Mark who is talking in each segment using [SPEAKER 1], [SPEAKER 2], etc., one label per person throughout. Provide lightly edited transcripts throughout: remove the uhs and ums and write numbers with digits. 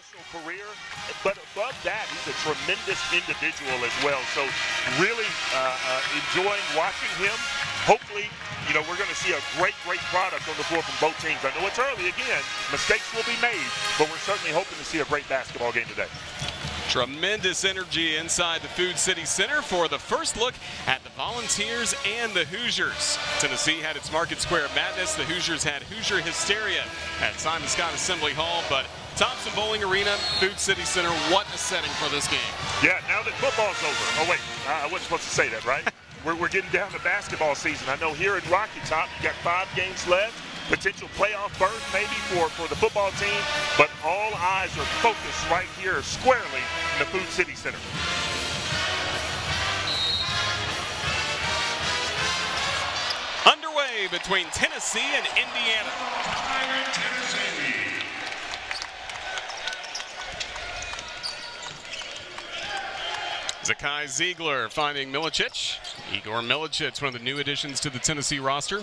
[SPEAKER 1] professional career, but above that, he's a tremendous individual as well. So really enjoying watching him. Hopefully, we're going to see a great product on the floor from both teams. I know it's early again. Mistakes will be made, but we're certainly hoping to see a great basketball game today.
[SPEAKER 2] Tremendous energy inside the Food City Center for the first look at the Volunteers and the Hoosiers. Tennessee had its Market Square Madness. The Hoosiers had Hoosier Hysteria at Simon Scott Assembly Hall, but Thompson Bowling Arena, Food City Center, what a setting for this game.
[SPEAKER 1] Yeah, now that football's over. Oh, wait, I wasn't supposed to say that, right? We're getting down to basketball season. I know here at Rocky Top, you got 5 games left. Potential playoff berth maybe for the football team, but all eyes are focused right here squarely in the Food City Center.
[SPEAKER 2] Underway between Tennessee and Indiana. Zakai Ziegler finding Milicic. Igor Milicic, one of the new additions to the Tennessee roster.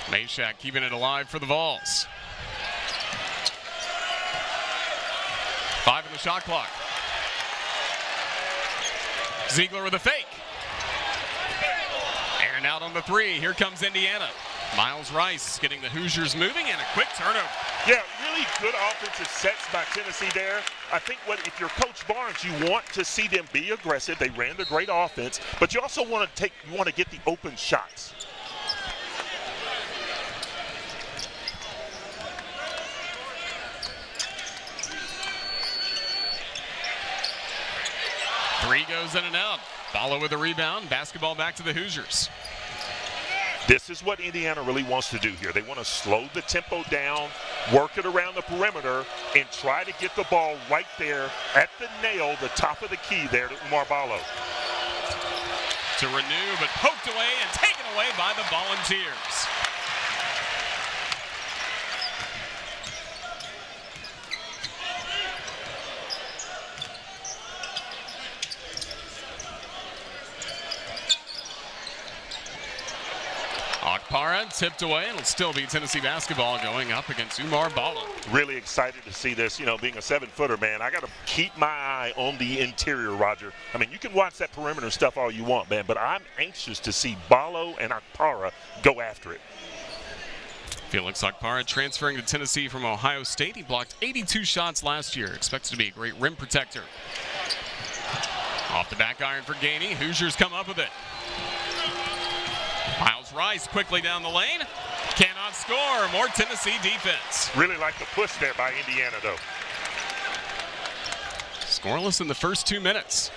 [SPEAKER 2] Meshack keeping it alive for the Vols. 5 in the shot clock. Ziegler with a fake. Aaron out on the 3. Here comes Indiana. Miles Rice getting the Hoosiers moving and a quick turnover.
[SPEAKER 1] Yeah, really good offensive sets by Tennessee there. I think if you're Coach Barnes, you want to see them be aggressive. They ran the great offense, but you also want to get the open shots.
[SPEAKER 2] Three goes in and out. Follow with a rebound. Basketball back to the Hoosiers.
[SPEAKER 1] This is what Indiana really wants to do here. They want to slow the tempo down, work it around the perimeter, and try to get the ball right there at the nail, the top of the key there to Umar Ballo.
[SPEAKER 2] To renew, but poked away and taken away by the Volunteers. Akpara tipped away, and it'll still be Tennessee basketball going up against Umar Ballo.
[SPEAKER 1] Really excited to see this. Being a 7-footer, man, I got to keep my eye on the interior, Roger. I mean, you can watch that perimeter stuff all you want, man, but I'm anxious to see Ballo and Akpara go after it.
[SPEAKER 2] Felix Akpara transferring to Tennessee from Ohio State. He blocked 82 shots last year. Expects to be a great rim protector. Off the back iron for Gainey. Hoosiers come up with it. Miles Rice quickly down the lane. Cannot score. More Tennessee defense.
[SPEAKER 1] Really like the push there by Indiana, though.
[SPEAKER 2] Scoreless in the first 2 minutes.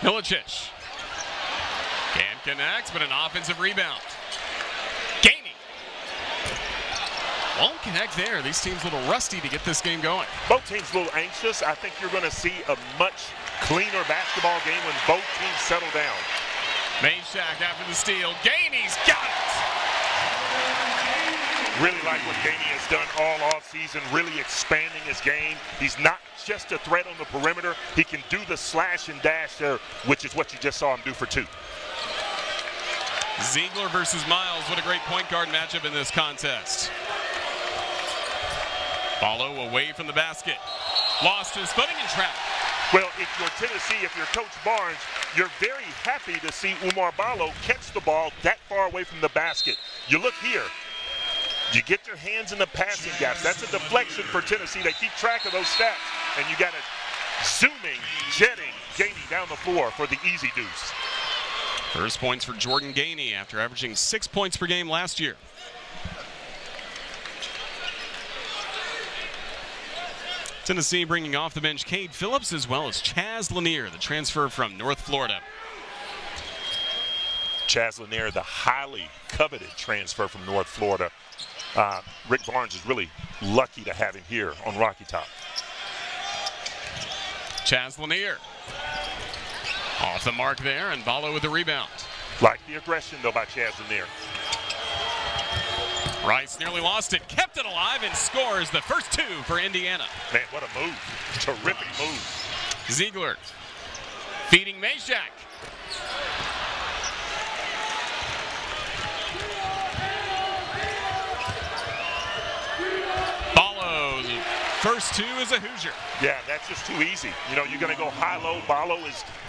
[SPEAKER 2] Milicic. Can't connect, but an offensive rebound. Gainey. Won't connect there. These teams a little rusty to get this game going.
[SPEAKER 1] Both teams a little anxious. I think you're going to see a much cleaner basketball game when both teams settle down.
[SPEAKER 2] Meshack after the steal. Gainey's got it!
[SPEAKER 1] Really like what Gainey has done all offseason, really expanding his game. He's not just a threat on the perimeter. He can do the slash and dash there, which is what you just saw him do for 2.
[SPEAKER 2] Ziegler versus Miles. What a great point guard matchup in this contest. Ballo away from the basket. Lost his footing and trapped.
[SPEAKER 1] Well, if you're Tennessee, if you're Coach Barnes, you're very happy to see Umar Ballo catch the ball that far away from the basket. You look here. You get your hands in the passing gaps. That's a deflection for Tennessee. They keep track of those stats. And you got it zooming, jetting Gainey down the floor for the easy deuce.
[SPEAKER 2] First points for Jordan Gainey after averaging 6 points per game last year. Tennessee bringing off the bench Cade Phillips as well as Chaz Lanier, the transfer from North Florida.
[SPEAKER 1] Chaz Lanier, the highly coveted transfer from North Florida. Rick Barnes is really lucky to have him here on Rocky Top.
[SPEAKER 2] Chaz Lanier off the mark there, and Ballo with the rebound.
[SPEAKER 1] Like the aggression, though, by Chaz Lanier.
[SPEAKER 2] Rice nearly lost it, kept it alive, and scores the first 2 for Indiana.
[SPEAKER 1] Man, what a move. Terrific move.
[SPEAKER 2] Ziegler feeding Meshack. First two is a Hoosier.
[SPEAKER 1] Yeah, that's just too easy. You know, you're going to go high-low. Ballo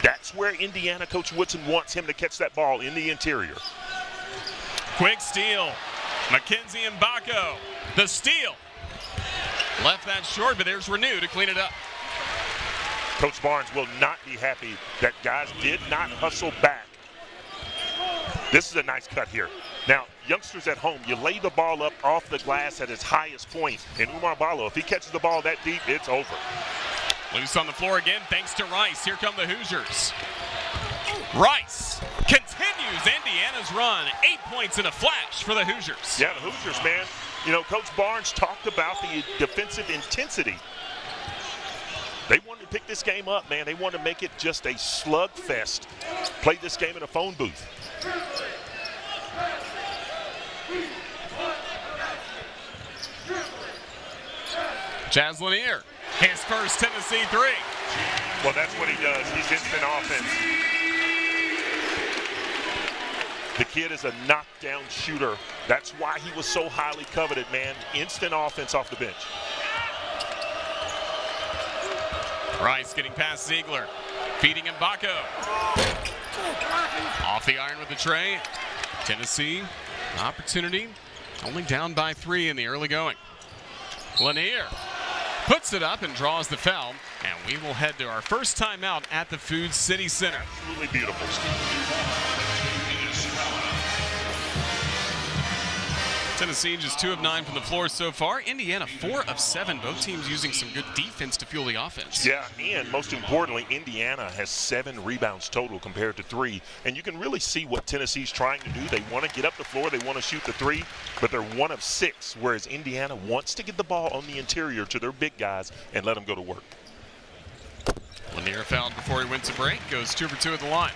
[SPEAKER 1] that's where Indiana Coach Woodson wants him to catch that ball in the interior.
[SPEAKER 2] Quick steal. Mackenzie Mbako. The steal. Left that short, but there's Renew to clean it up.
[SPEAKER 1] Coach Barnes will not be happy that guys did not hustle back. This is a nice cut here. Now, youngsters at home, you lay the ball up off the glass at its highest point. And Umar Ballo, if he catches the ball that deep, it's over.
[SPEAKER 2] Loose on the floor again, thanks to Rice. Here come the Hoosiers. Rice continues Indiana's run. 8 points in a flash for the Hoosiers.
[SPEAKER 1] Yeah, the Hoosiers, man. You know, Coach Barnes talked about the defensive intensity. They wanted to pick this game up, man. They wanted to make it just a slugfest. Play this game in a phone booth.
[SPEAKER 2] Chaz Lanier, his first Tennessee three.
[SPEAKER 1] Well, that's what he does. He's instant offense. The kid is a knockdown shooter. That's why he was so highly coveted, man. Instant offense off the bench.
[SPEAKER 2] Rice getting past Ziegler, feeding Mbako. Off the iron with the tray. Tennessee, opportunity, only down by 3 in the early going. Lanier puts it up and draws the foul, and we will head to our first timeout at the Food City Center.
[SPEAKER 1] Absolutely beautiful.
[SPEAKER 2] Tennessee just 2 of 9 from the floor so far. Indiana 4 of 7. Both teams using some good defense to fuel the offense.
[SPEAKER 1] Yeah, and most importantly, Indiana has 7 rebounds total compared to 3. And you can really see what Tennessee's trying to do. They want to get up the floor. They want to shoot the 3, but they're 1 of 6, whereas Indiana wants to get the ball on the interior to their big guys and let them go to work.
[SPEAKER 2] Lanier fouled before he went to break. Goes 2 for 2 at the line.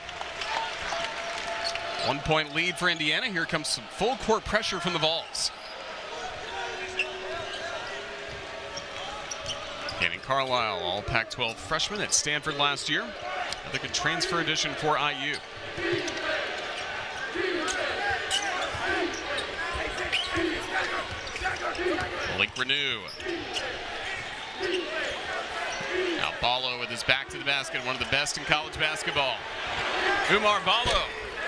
[SPEAKER 2] 1 point lead for Indiana. Here comes some full court pressure from the Vols. Gannon Carlisle, all Pac-12 freshman at Stanford last year. I think a transfer addition for IU. Malik Renew. Now Ballo with his back to the basket, one of the best in college basketball. Umar Ballo.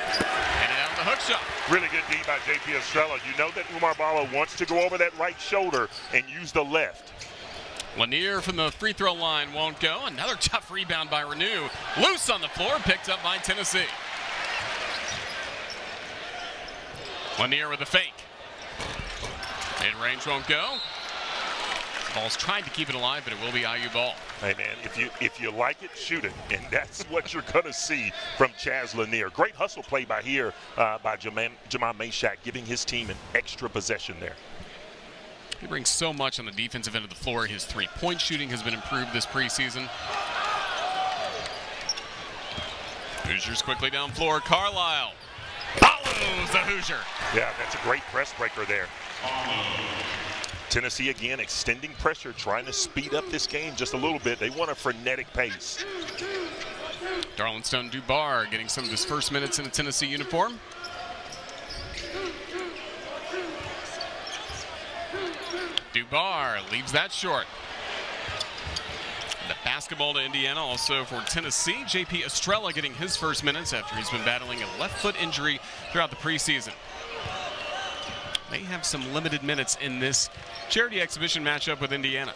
[SPEAKER 2] And out of the hook shot.
[SPEAKER 1] Really good D by JP Estrella. You know that Umar Ballo wants to go over that right shoulder and use the left.
[SPEAKER 2] Lanier from the free throw line won't go. Another tough rebound by Renew. Loose on the floor, picked up by Tennessee. Lanier with a fake. Mid-range won't go. Vols tried to keep it alive, but it will be IU ball.
[SPEAKER 1] Hey, man, if you like it, shoot it. And that's what you're going to see from Chaz Lanier. Great hustle play by Jamal Meshack, giving his team an extra possession there.
[SPEAKER 2] He brings so much on the defensive end of the floor. His three-point shooting has been improved this preseason. Hoosiers quickly down floor. Carlisle follows the Hoosier.
[SPEAKER 1] Yeah, that's a great press breaker there. Tennessee again extending pressure, trying to speed up this game just a little bit. They want a frenetic pace.
[SPEAKER 2] Darlington Dubar getting some of his first minutes in a Tennessee uniform. Dubar leaves that short. The basketball to Indiana also for Tennessee. JP Estrella getting his first minutes after he's been battling a left foot injury throughout the preseason. They have some limited minutes in this charity exhibition matchup with Indiana.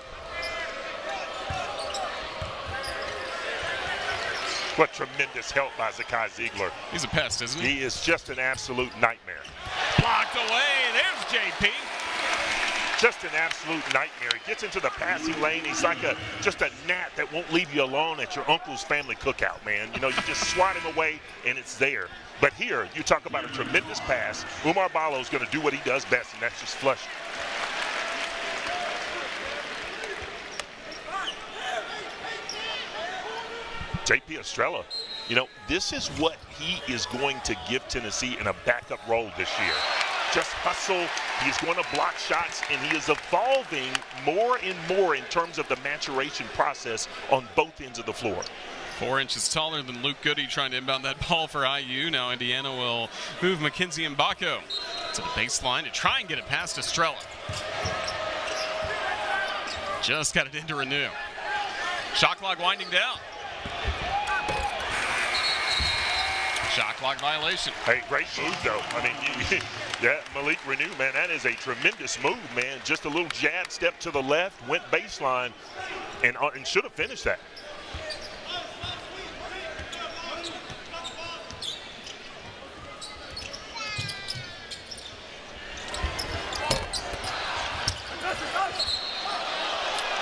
[SPEAKER 1] What tremendous help by Zakai Ziegler.
[SPEAKER 2] He's a pest, isn't he?
[SPEAKER 1] He is just an absolute nightmare.
[SPEAKER 2] Blocked away. There's JP.
[SPEAKER 1] Just an absolute nightmare. He gets into the passing lane. He's like just a gnat that won't leave you alone at your uncle's family cookout, man. You know, you just swat him away and it's there. But here, you talk about a tremendous pass. Umar Ballo is going to do what he does best, and that's just flush. JP Estrella, you know, this is what he is going to give Tennessee in a backup role this year. Just hustle. He's going to block shots, and he is evolving more and more in terms of the maturation process on both ends of the floor.
[SPEAKER 2] 4 inches taller than Luke Goody trying to inbound that ball for IU. Now Indiana will move Mackenzie Mbako to the baseline to try and get it past Estrella. Just got it into Renew. Shot clock winding down. Shot clock violation.
[SPEAKER 1] Hey, great move, though. I mean, yeah, Malik Renew, man, that is a tremendous move, man. Just a little jab step to the left, went baseline, and should have finished that.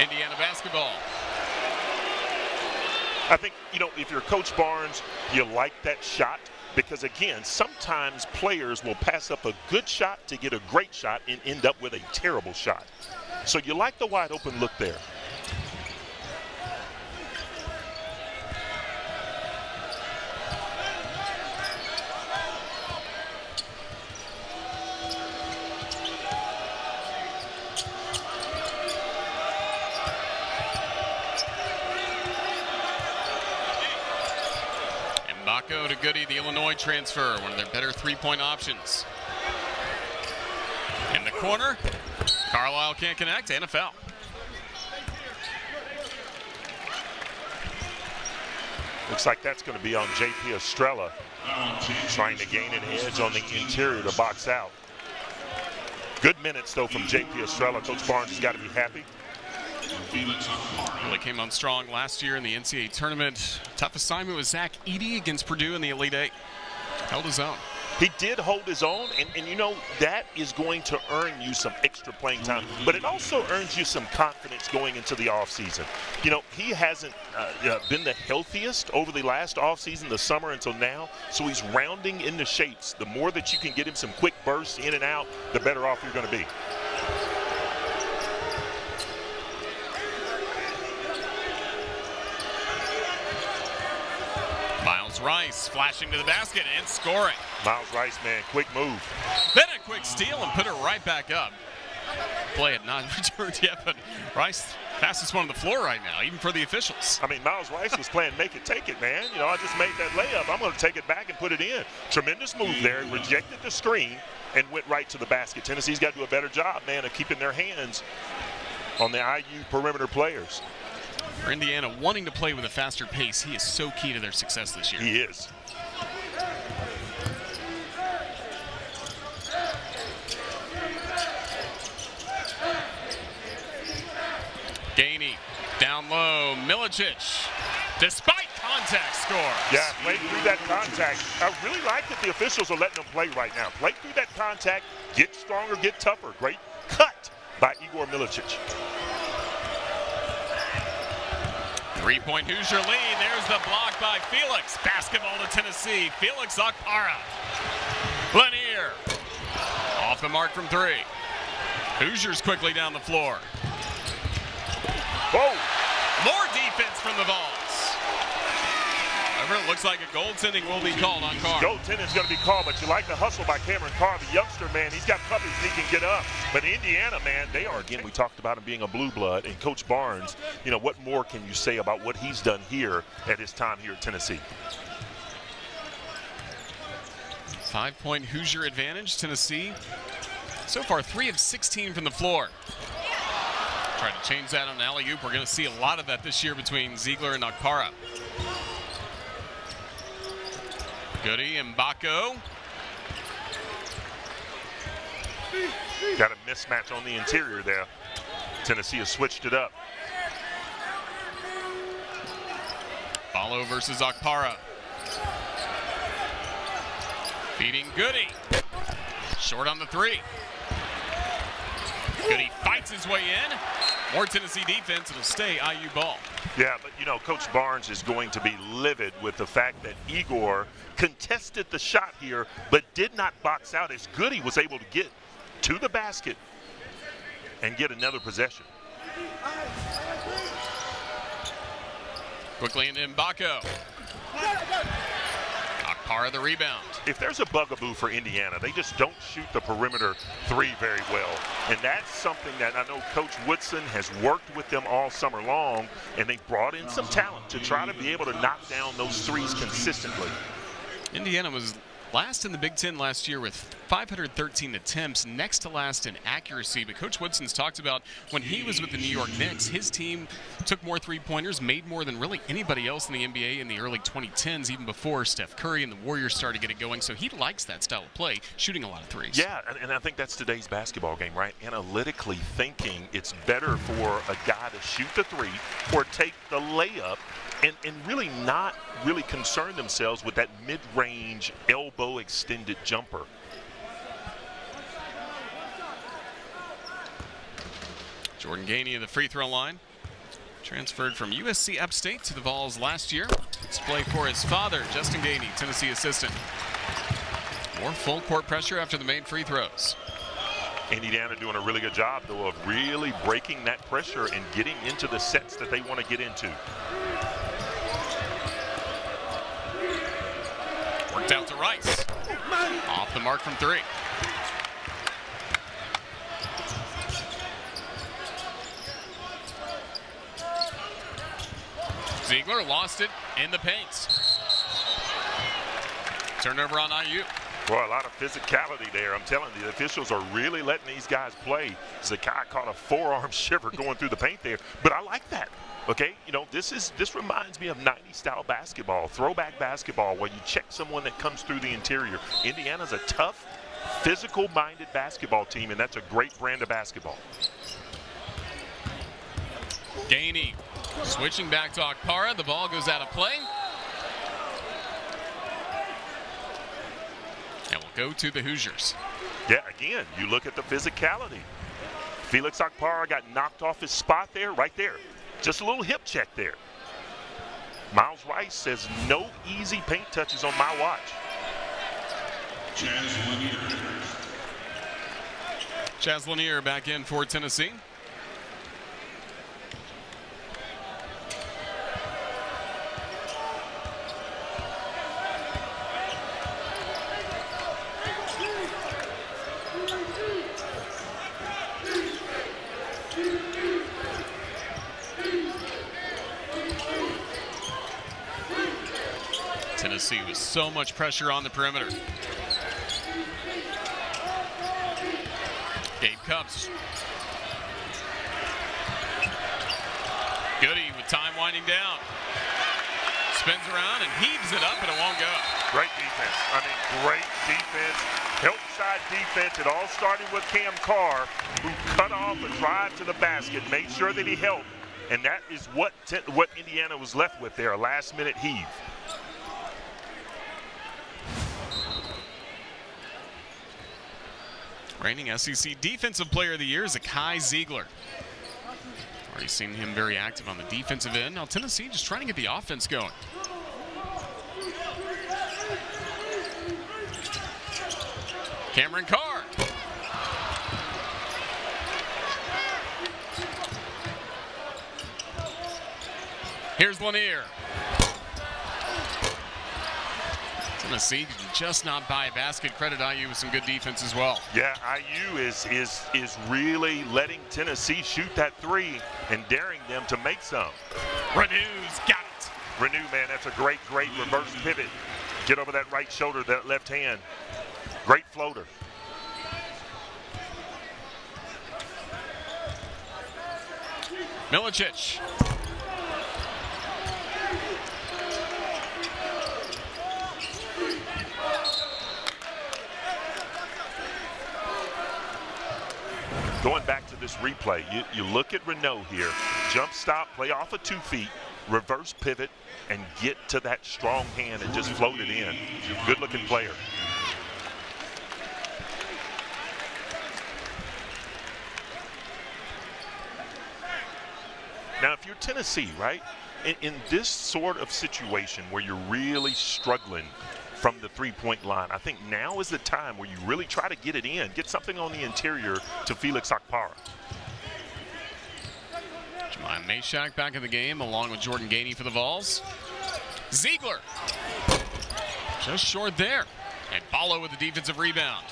[SPEAKER 2] Indiana basketball.
[SPEAKER 1] I think, you know, if you're Coach Barnes, you like that shot because, again, sometimes players will pass up a good shot to get a great shot and end up with a terrible shot. So you like the wide open look there.
[SPEAKER 2] To Goody, the Illinois transfer, one of their better three-point options. In the corner, Carlisle can't connect, and a foul.
[SPEAKER 1] Looks like that's going to be on J.P. Estrella, trying to gain an edge on the interior to box out. Good minutes, though, from J.P. Estrella. Coach Barnes has got to be happy.
[SPEAKER 2] Really came on strong last year in the NCAA tournament. Tough assignment with Zach Edey against Purdue in the Elite Eight. Held his own.
[SPEAKER 1] He did hold his own, and you know, that is going to earn you some extra playing time, but it also earns you some confidence going into the offseason. You know, he hasn't been the healthiest over the last offseason, the summer until now, so he's rounding into shapes. The more that you can get him some quick bursts in and out, the better off you're going to be.
[SPEAKER 2] Rice flashing to the basket and scoring.
[SPEAKER 1] Miles Rice, man, quick move.
[SPEAKER 2] Then a quick steal and put it right back up. Play had not returned yet, but Rice fastest one on the floor right now, even for the officials.
[SPEAKER 1] I mean, Miles Rice was playing make it, take it, man. You know, I just made that layup. I'm going to take it back and put it in. Tremendous move there. Rejected the screen and went right to the basket. Tennessee's got to do a better job, man, of keeping their hands on the IU perimeter players.
[SPEAKER 2] For Indiana wanting to play with a faster pace, he is so key to their success this year.
[SPEAKER 1] He is.
[SPEAKER 2] Gainey, down low, Milicic, despite contact, scores.
[SPEAKER 1] Yeah, play through that contact. I really like that the officials are letting them play right now. Play through that contact, get stronger, get tougher. Great cut by Igor Milicic.
[SPEAKER 2] 3-point Hoosier lead. There's the block by Felix. Basketball to Tennessee. Felix Okpara. Lanier. Off the mark from three. Hoosiers quickly down the floor.
[SPEAKER 1] Whoa.
[SPEAKER 2] More defense from the Vols. However, it looks like a goaltending will be called on Carr.
[SPEAKER 1] Goaltending's going to be called, but you like the hustle by Cameron Carr, the youngster, man. He's got puppies and he can get up. But Indiana, man, they are, again, we talked about him being a blue blood. And Coach Barnes, you know, what more can you say about what he's done here at his time here at Tennessee?
[SPEAKER 2] 5-point Hoosier advantage, Tennessee. So far, 3 of 16 from the floor. Trying to change that on alley-oop. We're going to see a lot of that this year between Ziegler and Okpara. Goody and Mbako.
[SPEAKER 1] Got a mismatch on the interior there. Tennessee has switched it up.
[SPEAKER 2] Follow versus Okpara. Feeding Goody. Short on the three. Goody fights his way in. More Tennessee defense. It'll stay IU ball.
[SPEAKER 1] Yeah, but, you know, Coach Barnes is going to be livid with the fact that Igor contested the shot here but did not box out as Goody was able to get to the basket and get another possession.
[SPEAKER 2] Quickly into Mbako. Okpara the rebound.
[SPEAKER 1] If there's a bugaboo for Indiana, they just don't shoot the perimeter three very well. And that's something that I know Coach Woodson has worked with them all summer long, and they brought in some talent to try to be able to knock down those threes consistently.
[SPEAKER 2] Indiana was last in the Big Ten last year with 513 attempts, next to last in accuracy. But Coach Woodson's talked about when he was with the New York Knicks, his team took more three-pointers, made more than really anybody else in the NBA in the early 2010s, even before Steph Curry and the Warriors started to get it going. So he likes that style of play, shooting a lot of threes.
[SPEAKER 1] Yeah, and I think that's today's basketball game, right? Analytically thinking it's better for a guy to shoot the three or take the layup and really not really concern themselves with that mid-range elbow extended jumper.
[SPEAKER 2] Jordan Gainey at the free throw line. Transferred from USC Upstate to the Vols last year. Let's play for his father, Justin Gainey, Tennessee assistant. More full court pressure after the made free throws.
[SPEAKER 1] Indiana doing a really good job, though, of really breaking that pressure and getting into the sets that they want to get into.
[SPEAKER 2] Worked out to Rice. Off the mark from three. Ziegler lost it in the paint. Turnover on IU.
[SPEAKER 1] Boy, a lot of physicality there. I'm telling you, the officials are really letting these guys play. Zakai caught a forearm shiver going through the paint there, but I like that. Okay, you know, this reminds me of 90s style basketball, throwback basketball, where you check someone that comes through the interior. Indiana's a tough, physical-minded basketball team, and that's a great brand of basketball.
[SPEAKER 2] Gainey switching back to Okpara. The ball goes out of play. And we'll go to the Hoosiers.
[SPEAKER 1] Yeah, again, you look at the physicality. Felix Okpara got knocked off his spot there, right there. Just a little hip check there. Miles Rice says no easy paint touches on my watch.
[SPEAKER 2] Chaz Lanier back in for Tennessee. Tennessee with so much pressure on the perimeter. Gabe Cubs. Goody with time winding down. Spins around and heaves it up, and it won't go.
[SPEAKER 1] Great defense. I mean, great defense. Help side defense. It all started with Cam Carr, who cut off a drive to the basket, made sure that he helped. And that is what Indiana was left with there, a last-minute heave.
[SPEAKER 2] Reigning SEC Defensive Player of the Year is Zakai Ziegler. Already seen him very active on the defensive end. Now Tennessee just trying to get the offense going. Cameron Carr. Here's Lanier. Tennessee just not buy a basket. Credit IU with some good defense as well.
[SPEAKER 1] Yeah, IU is really letting Tennessee shoot that three and daring them to make some.
[SPEAKER 2] Renew's got it.
[SPEAKER 1] Renew, man, that's a great reverse pivot. Get over that right shoulder, that left hand. Great floater.
[SPEAKER 2] Milicic.
[SPEAKER 1] Going back to this replay, you look at Renault here. Jump stop, play off of 2 feet, reverse pivot, and get to that strong hand and just float it in. Good-looking player. Now, if you're Tennessee, right, in this sort of situation where you're really struggling from the three-point line, I think now is the time where you really try to get it in, get something on the interior to Felix Okpara.
[SPEAKER 2] Jemai Meshack back in the game along with Jordan Gainey for the Vols. Ziegler just short there. And Ballo with the defensive rebound.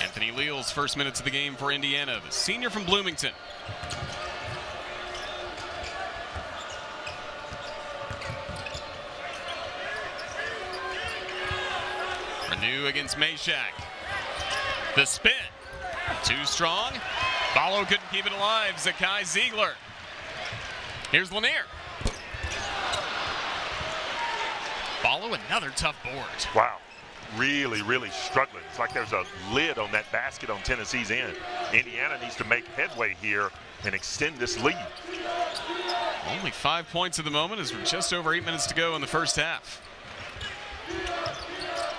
[SPEAKER 2] Anthony Leal's first minutes of the game for Indiana, the senior from Bloomington. Renew against Meshack. The spin. Too strong. Ballo couldn't keep it alive. Zakai Ziegler. Here's Lanier. Ballo, another tough board.
[SPEAKER 1] Wow. Really, really struggling. It's like there's a lid on that basket on Tennessee's end. Indiana needs to make headway here and extend this lead.
[SPEAKER 2] Only 5 points at the moment as we're just over 8 minutes to go in the first half.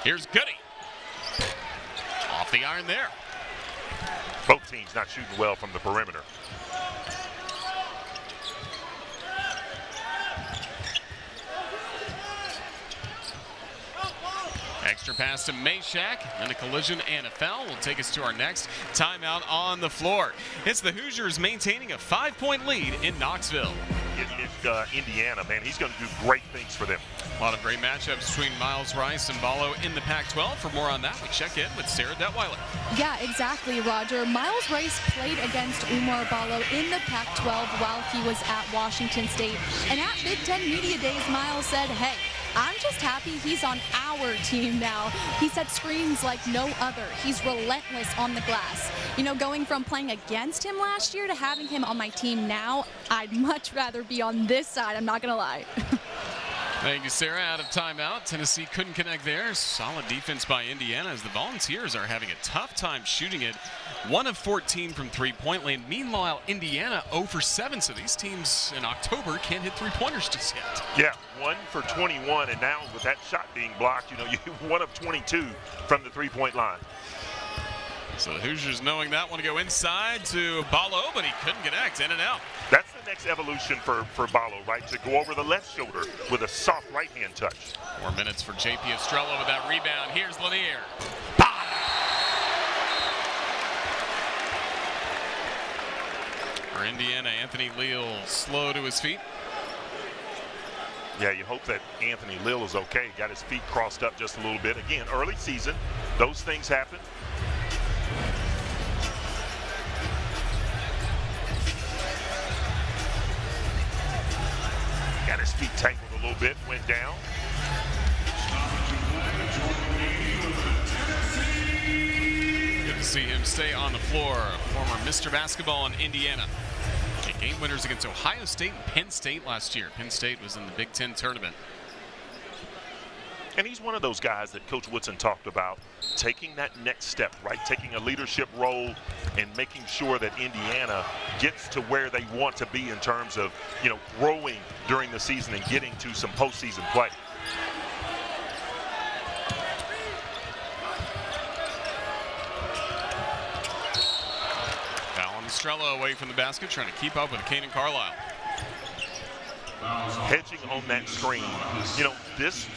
[SPEAKER 2] Here's Goody. Off the iron there.
[SPEAKER 1] Both teams not shooting well from the perimeter.
[SPEAKER 2] Extra pass to Meshack, and a collision and a foul will take us to our next timeout on the floor. It's the Hoosiers maintaining a 5-point lead in Knoxville.
[SPEAKER 1] Indiana, man, he's going to do great things for them.
[SPEAKER 2] A lot of great matchups between Miles Rice and Ballo in the Pac-12. For more on that, we check in with Sarah Detweiler.
[SPEAKER 3] Yeah, exactly, Roger. Miles Rice played against Umar Ballo in the Pac-12 while he was at Washington State. And at Big Ten Media Days, Miles said, hey, I'm just happy he's on our team now. He set screens like no other. He's relentless on the glass. You know, going from playing against him last year to having him on my team now, I'd much rather be on this side, I'm not going to lie.
[SPEAKER 2] Thank you, Sarah. Out of timeout. Tennessee couldn't connect there. Solid defense by Indiana as the Volunteers are having a tough time shooting it. 1 of 14 from three-point land. Meanwhile, Indiana 0 for 7. So these teams in October can't hit three-pointers just yet.
[SPEAKER 1] Yeah, 1 for 21, and now with that shot being blocked, you know, you 1 of 22 from the three-point line.
[SPEAKER 2] So the Hoosiers, knowing that, want to go inside to Ballo, but he couldn't connect. In and out.
[SPEAKER 1] That's the next evolution for Ballo, right? To go over the left shoulder with a soft right-hand touch.
[SPEAKER 2] 4 minutes for J.P. Estrella with that rebound. Here's Lanier. For Indiana, Anthony Leal slow to his feet.
[SPEAKER 1] Yeah, you hope that Anthony Leal is okay. Got his feet crossed up just a little bit. Again, early season, those things happen. Got his feet tangled a little bit, went down.
[SPEAKER 2] Good to see him stay on the floor. Former Mr. Basketball in Indiana. And game winners against Ohio State and Penn State last year. Penn State was in the Big Ten tournament.
[SPEAKER 1] And he's one of those guys that Coach Woodson talked about, taking that next step, right? Taking a leadership role and making sure that Indiana gets to where they want to be in terms of, you know, growing during the season and getting to some postseason play.
[SPEAKER 2] Foul on Estrella away from the basket, trying to keep up with Kanan Carlisle.
[SPEAKER 1] Hedging on that screen. You know, this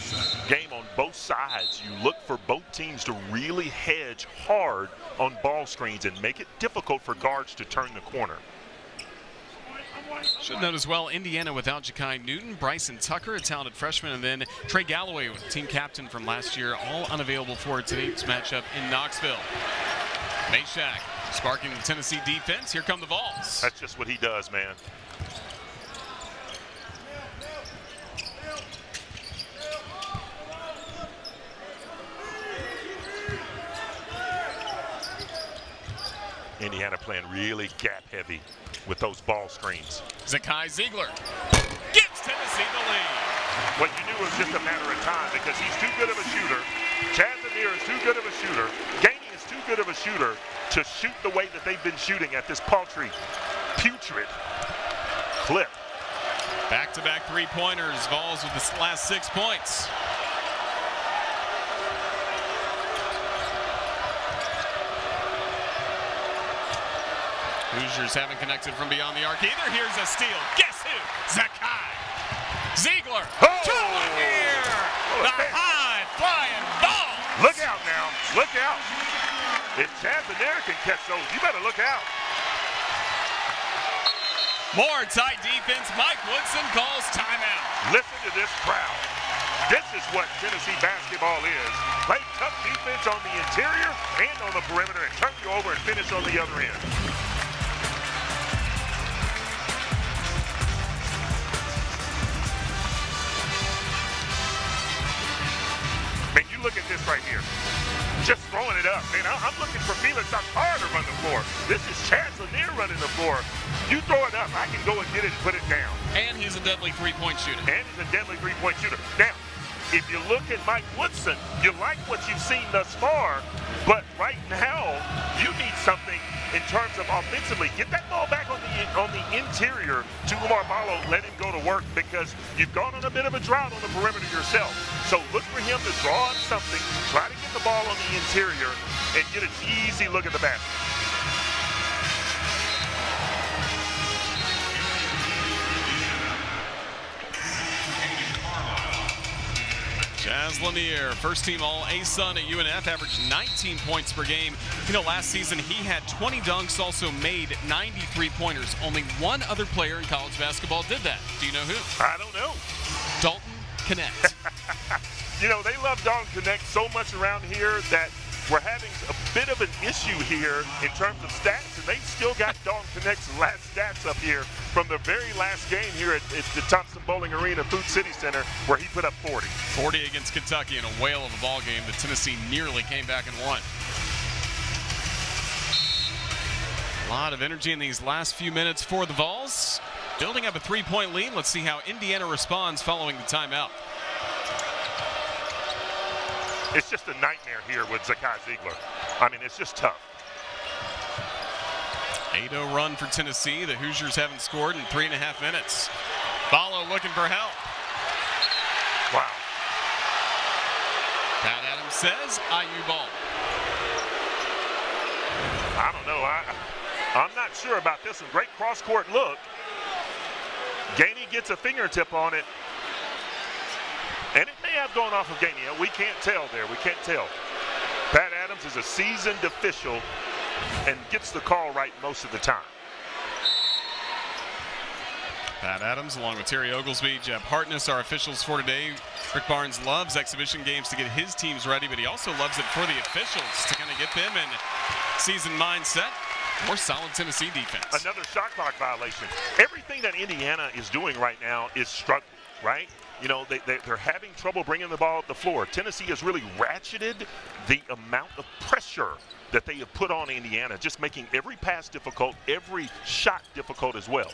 [SPEAKER 1] game on both sides, you look for both teams to really hedge hard on ball screens and make it difficult for guards to turn the corner.
[SPEAKER 2] Should note as well, Indiana without Ja'Kai Newton, Bryson Tucker, a talented freshman, and then Trey Galloway, team captain from last year, all unavailable for today's matchup in Knoxville. Meshack sparking the Tennessee defense. Here come the Vols.
[SPEAKER 1] That's just what he does, man. Indiana playing really gap heavy with those ball screens.
[SPEAKER 2] Zakai Ziegler gives Tennessee the lead.
[SPEAKER 1] What you knew was just a matter of time because he's too good of a shooter. Chad Lanier is too good of a shooter. Gainey is too good of a shooter to shoot the way that they've been shooting at this paltry, putrid clip.
[SPEAKER 2] Back-to-back three-pointers. Vols with the last 6 points. Hoosiers haven't connected from beyond the arc either. Here's a steal. Guess who? Zakai Ziegler.
[SPEAKER 1] Oh!
[SPEAKER 2] To Lanier. The high-flying Vols.
[SPEAKER 1] Look out now. Look out. If Chad Lanier can catch those, you better look out.
[SPEAKER 2] More tight defense. Mike Woodson calls timeout.
[SPEAKER 1] Listen to this crowd. This is what Tennessee basketball is. Play tough defense on the interior and on the perimeter and turn you over and finish on the other end. Man, you look at this right here. just throwing it up. Man, I'm looking for Felix Akbar to run the floor. This is Chaz Lanier running the floor. You throw it up, I can go and get it and put it down.
[SPEAKER 2] And he's a deadly three-point shooter.
[SPEAKER 1] Now, if you look at Mike Woodson, you like what you've seen thus far, but right now, you need something in terms of offensively. Get that ball back on the interior to Umar Ballo. Let him go to work because you've gone on a bit of a drought on the perimeter yourself. So look for him to draw up something, try to get the ball on the interior, and get an easy look at the basket.
[SPEAKER 2] Chaz Lanier, first team All-ASUN at UNF, averaged 19 points per game. You know, last season he had 20 dunks, also made 93 pointers. Only one other player in college basketball did that. Do you know who?
[SPEAKER 1] I don't know.
[SPEAKER 2] Dalton Connect.
[SPEAKER 1] You know, they love Dalton Connect so much around here that we're having a bit of an issue here in terms of stats, and they've still got Dalton Connect's last stats up here from the very last game here at the Thompson Bowling Arena Food City Center, where he put up 40.
[SPEAKER 2] 40 against Kentucky in a whale of a ball game that Tennessee nearly came back and won. A lot of energy in these last few minutes for the Vols. Building up a three-point lead. Let's see how Indiana responds following the timeout.
[SPEAKER 1] It's just a nightmare here with Zakai Ziegler. I mean, it's just tough.
[SPEAKER 2] 8-0 run for Tennessee. The Hoosiers haven't scored in 3.5 minutes. Ballo looking for help.
[SPEAKER 1] Wow.
[SPEAKER 2] Pat Adams says, IU ball.
[SPEAKER 1] I don't know. I'm not sure about this one. Great cross-court look. Gainey gets a fingertip on it. And it may have gone off of Gainey. We can't tell there. We can't tell. Pat Adams is a seasoned official and gets the call right most of the time.
[SPEAKER 2] Pat Adams, along with Terry Oglesby, Jeb Hartness, our officials for today. Rick Barnes loves exhibition games to get his teams ready, but he also loves it for the officials to kind of get them in season mindset. More solid Tennessee defense.
[SPEAKER 1] Another shot clock violation. Everything that Indiana is doing right now is struggling, right? You know, they're having trouble bringing the ball up the floor. Tennessee has really ratcheted the amount of pressure that they have put on Indiana, just making every pass difficult, every shot difficult as well.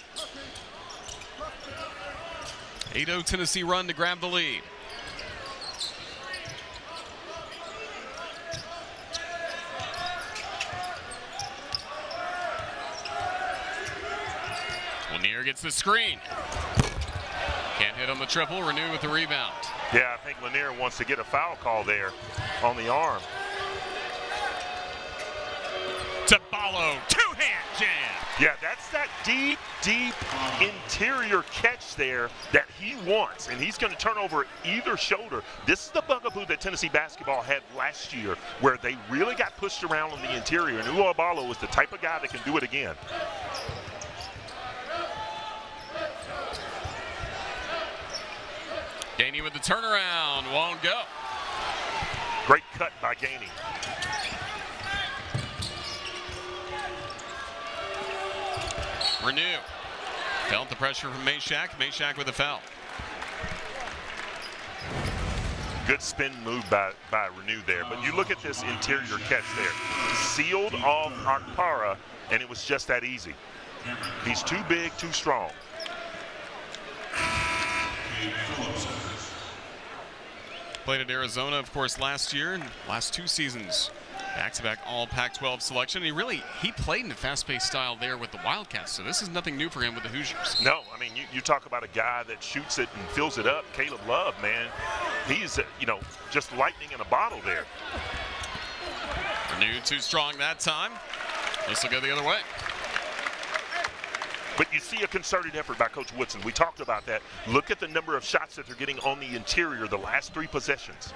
[SPEAKER 2] 8-0 Tennessee run to grab the lead. Lanier gets the screen. Can't hit on the triple. Renew with the rebound.
[SPEAKER 1] Yeah, I think Lanier wants to get a foul call there on the arm.
[SPEAKER 2] To Ballo, two-hand jam.
[SPEAKER 1] Yeah, that's that deep, deep interior catch there that he wants, and he's going to turn over either shoulder. This is the bugaboo that Tennessee basketball had last year, where they really got pushed around on the interior, and Umar Ballo is the type of guy that can do it again.
[SPEAKER 2] Gainey with the turnaround, won't go.
[SPEAKER 1] Great cut by Gainey.
[SPEAKER 2] Renew. Felt the pressure from Meshack. Meshack with a foul.
[SPEAKER 1] Good spin move by Renew there. But you look at this interior catch there. Sealed off Akpara, and it was just that easy. He's too big, too strong.
[SPEAKER 2] Played at Arizona, of course, last year and last 2 seasons. Back-to-back all Pac-12 selection. He played in a fast-paced style there with the Wildcats, so this is nothing new for him with the Hoosiers.
[SPEAKER 1] No, I mean, you talk about a guy that shoots it and fills it up. Caleb Love, man, he's, just lightning in a bottle there.
[SPEAKER 2] Renew too strong that time. This will go the other way.
[SPEAKER 1] But you see a concerted effort by Coach Woodson. We talked about that. Look at the number of shots that they're getting on the interior the last 3 possessions.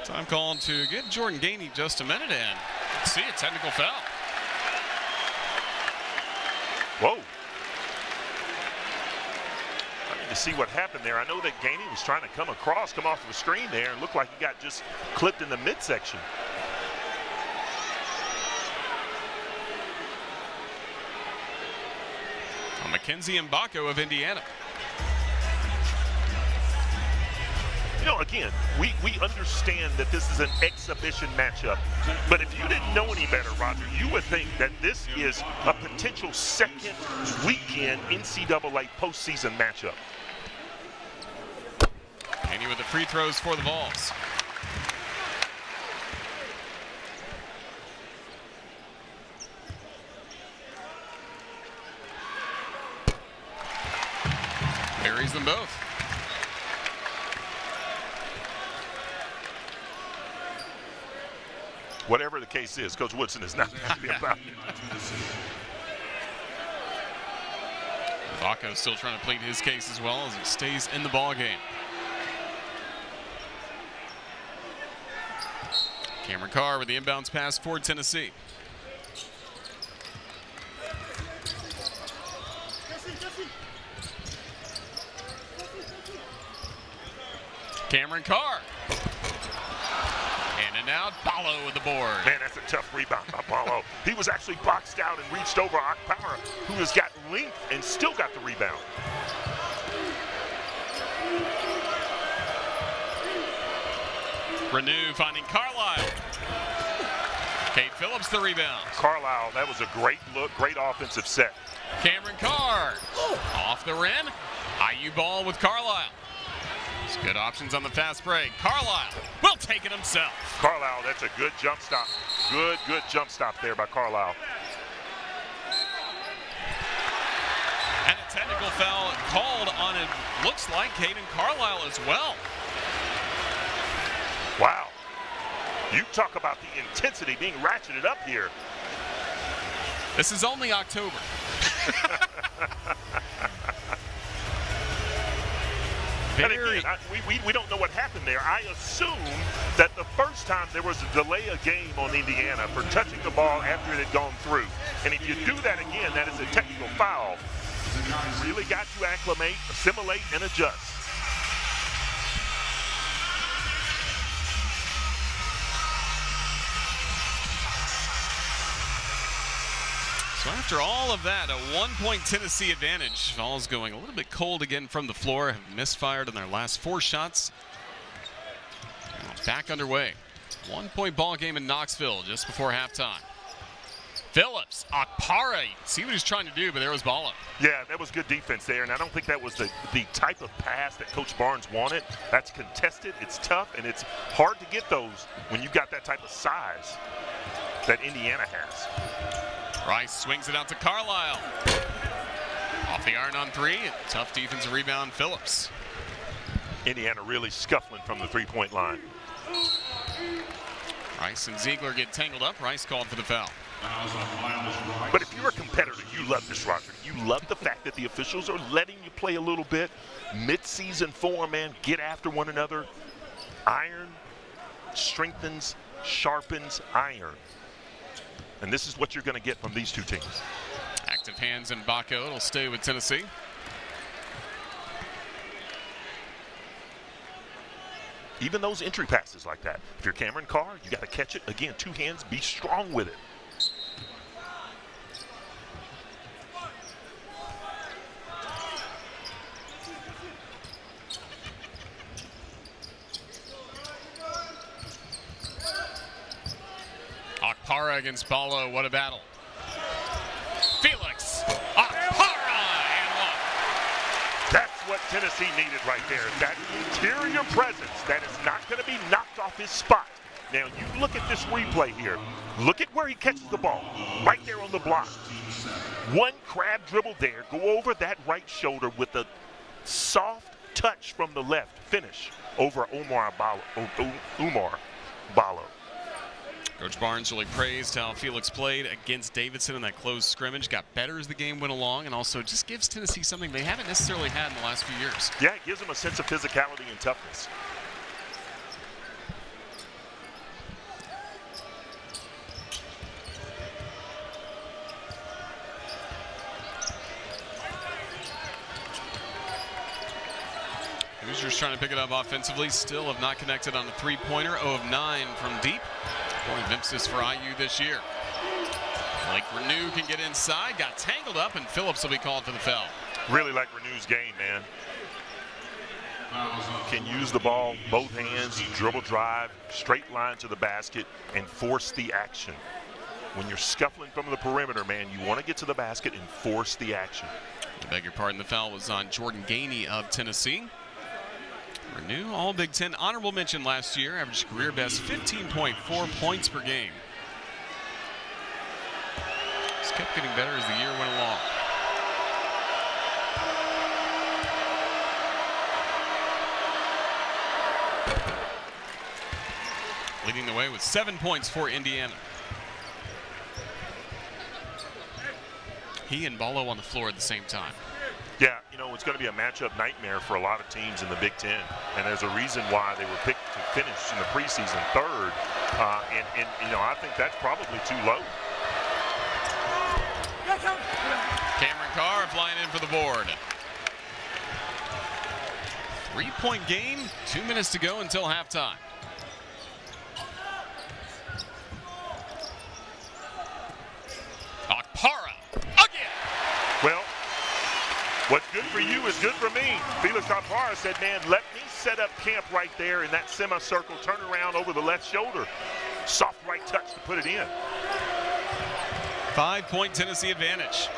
[SPEAKER 2] Time called to get Jordan Gainey just a minute in. See a technical foul.
[SPEAKER 1] Whoa. to see what happened there. I know that Gainey was trying to come off the screen there, and looked like he got just clipped in the midsection.
[SPEAKER 2] Mackenzie Mbako of Indiana.
[SPEAKER 1] You know, again, we understand that this is an exhibition matchup, but if you didn't know any better, Roger, you would think that this is a potential second weekend NCAA postseason matchup.
[SPEAKER 2] Haney with the free throws for the Vols. Buries them both.
[SPEAKER 1] Whatever the case is, Coach Woodson is not happy about it.
[SPEAKER 2] Vaca still trying to plead his case as well as it stays in the ball game. Cameron Carr with the inbounds pass for Tennessee. Cameron Carr. In and out, Ballo with the board.
[SPEAKER 1] Man, that's a tough rebound by Ballo. He was actually boxed out and reached over Akpara, who has got length and still got the rebound.
[SPEAKER 2] Renew finding Carlisle. Kate Phillips the rebound.
[SPEAKER 1] Carlisle, that was a great look, great offensive set.
[SPEAKER 2] Cameron Carr off the rim. IU ball with Carlisle. Good options on the fast break. Carlisle will take it himself.
[SPEAKER 1] Carlisle, that's a good jump stop. Good jump stop there by Carlisle.
[SPEAKER 2] And a technical foul called on it. Looks like Caden Carlisle as well.
[SPEAKER 1] Wow. You talk about the intensity being ratcheted up here.
[SPEAKER 2] This is only October.
[SPEAKER 1] And again, we don't know what happened there. I assume that the first time there was a delay of game on Indiana for touching the ball after it had gone through. And if you do that again, that is a technical foul. You really got to acclimate, assimilate, and adjust.
[SPEAKER 2] So after all of that, a 1-point Tennessee advantage. Vols going a little bit cold again from the floor, have misfired on their last 4 shots. Back underway. 1-point ball game in Knoxville just before halftime. Phillips, Akpara, see what he's trying to do, but there was Ballo.
[SPEAKER 1] Yeah, that was good defense there, and I don't think that was the type of pass that Coach Barnes wanted. That's contested, it's tough, and it's hard to get those when you've got that type of size that Indiana has.
[SPEAKER 2] Rice swings it out to Carlisle. Off the iron on 3. Tough defensive rebound, Phillips.
[SPEAKER 1] Indiana really scuffling from the 3-point line.
[SPEAKER 2] Rice and Ziegler get tangled up. Rice called for the foul.
[SPEAKER 1] But if you're a competitor, you love this, Roger. You love the fact that the officials are letting you play a little bit. Mid-season form, man, get after one another. Iron strengthens, sharpens iron. And this is what you're going to get from these two teams.
[SPEAKER 2] Active hands in Baco. It'll stay with Tennessee.
[SPEAKER 1] Even those entry passes like that. If you're Cameron Carr, you got to catch it. Again, 2 hands, be strong with it.
[SPEAKER 2] Akpara against Ballo. What a battle. Felix. Akpara and 1.
[SPEAKER 1] That's what Tennessee needed right there. That interior presence that is not going to be knocked off his spot. Now, you look at this replay here. Look at where he catches the ball. Right there on the block. One crab dribble there. Go over that right shoulder with a soft touch from the left. Finish over Umar Ballo.
[SPEAKER 2] Coach Barnes really praised how Felix played against Davidson in that close scrimmage. Got better as the game went along, and also just gives Tennessee something they haven't necessarily had in the last few years.
[SPEAKER 1] Yeah, it gives them a sense of physicality and toughness.
[SPEAKER 2] Hoosiers trying to pick it up offensively. Still have not connected on a three-pointer. 0 of 9 from deep. Point of emphasis for IU this year. Like Renew can get inside. Got tangled up, and Phillips will be called for the foul.
[SPEAKER 1] Really like Renew's game, man. Can use the ball, both hands, dribble drive, straight line to the basket, and force the action. When you're scuffling from the perimeter, man, you want to get to the basket and force the action.
[SPEAKER 2] I beg your pardon, the foul was on Jordan Gainey of Tennessee. Renew, all Big Ten honorable mention last year, averaged career best 15.4 points per game. Just kept getting better as the year went along. Leading the way with 7 points for Indiana. He and Ballo on the floor at the same time.
[SPEAKER 1] Yeah, you know, it's going to be a matchup nightmare for a lot of teams in the Big Ten. And there's a reason why they were picked to finish in the preseason third. And you know, I think that's probably too low.
[SPEAKER 2] Cameron Carr flying in for the board. 3-point game, 2 minutes to go until halftime. Akpara again.
[SPEAKER 1] Well, what's good for you is good for me. Felix Akpara said, man, let me set up camp right there in that semicircle, turn around over the left shoulder. Soft right touch to put it in.
[SPEAKER 2] 5-point Tennessee advantage.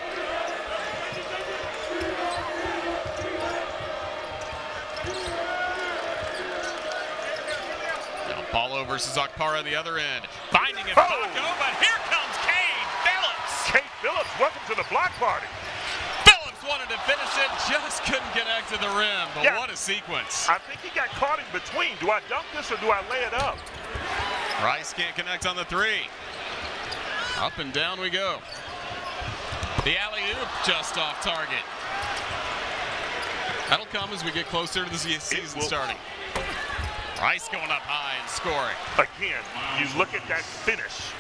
[SPEAKER 2] Now Paulo versus Akpara on the other end. Finding it, Paco, but here comes Cade Phillips.
[SPEAKER 1] Cade Phillips, welcome to the block party.
[SPEAKER 2] Phillips wanted to finish it, just couldn't connect to the rim, but
[SPEAKER 1] Yeah.
[SPEAKER 2] what a sequence.
[SPEAKER 1] I think he got caught in between. Do I dunk this or do I lay it up?
[SPEAKER 2] Rice can't connect on the three. Up and down we go. The alley-oop just off target. That'll come as we get closer to the season starting. Rice going up high and scoring.
[SPEAKER 1] Again, you look at that finish.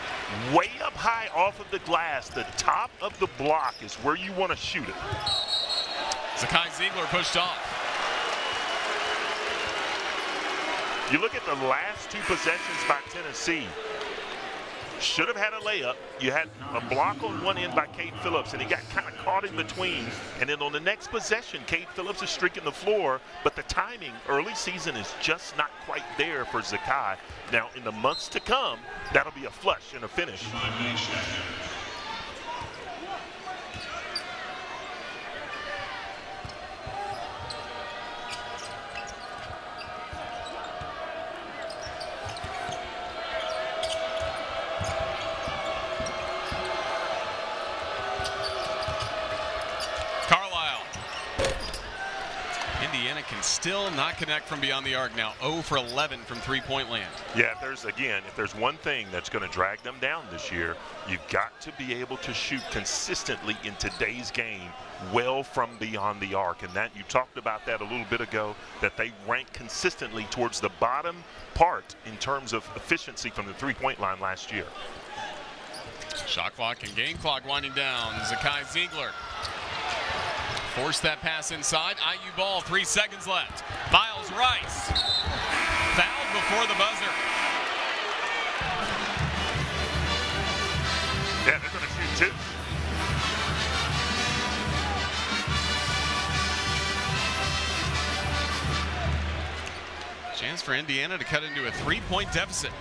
[SPEAKER 1] Way up high off of the glass. The top of the block is where you want to shoot it.
[SPEAKER 2] Zakai Ziegler pushed off.
[SPEAKER 1] You look at the last two possessions by Tennessee. Should have had a layup. You had a block on one end by Cade Phillips, and he got kind of caught in between. And then on the next possession, Cade Phillips is streaking the floor, but the timing early season is just not quite there for Zakai. Now, in the months to come, that'll be a flush and a finish.
[SPEAKER 2] Indiana can still not connect from beyond the arc now. 0 for 11 from three-point land.
[SPEAKER 1] Yeah, if there's one thing that's going to drag them down this year, you've got to be able to shoot consistently in today's game well from beyond the arc. And that you talked about that a little bit ago, that they rank consistently towards the bottom part in terms of efficiency from the three-point line last year.
[SPEAKER 2] Shot clock and game clock winding down. Zakai Ziegler. Force that pass inside. IU ball, 3 seconds left. Miles Rice. Fouled before the buzzer.
[SPEAKER 1] Yeah, they're going to shoot two.
[SPEAKER 2] Chance for Indiana to cut into a 3-point deficit.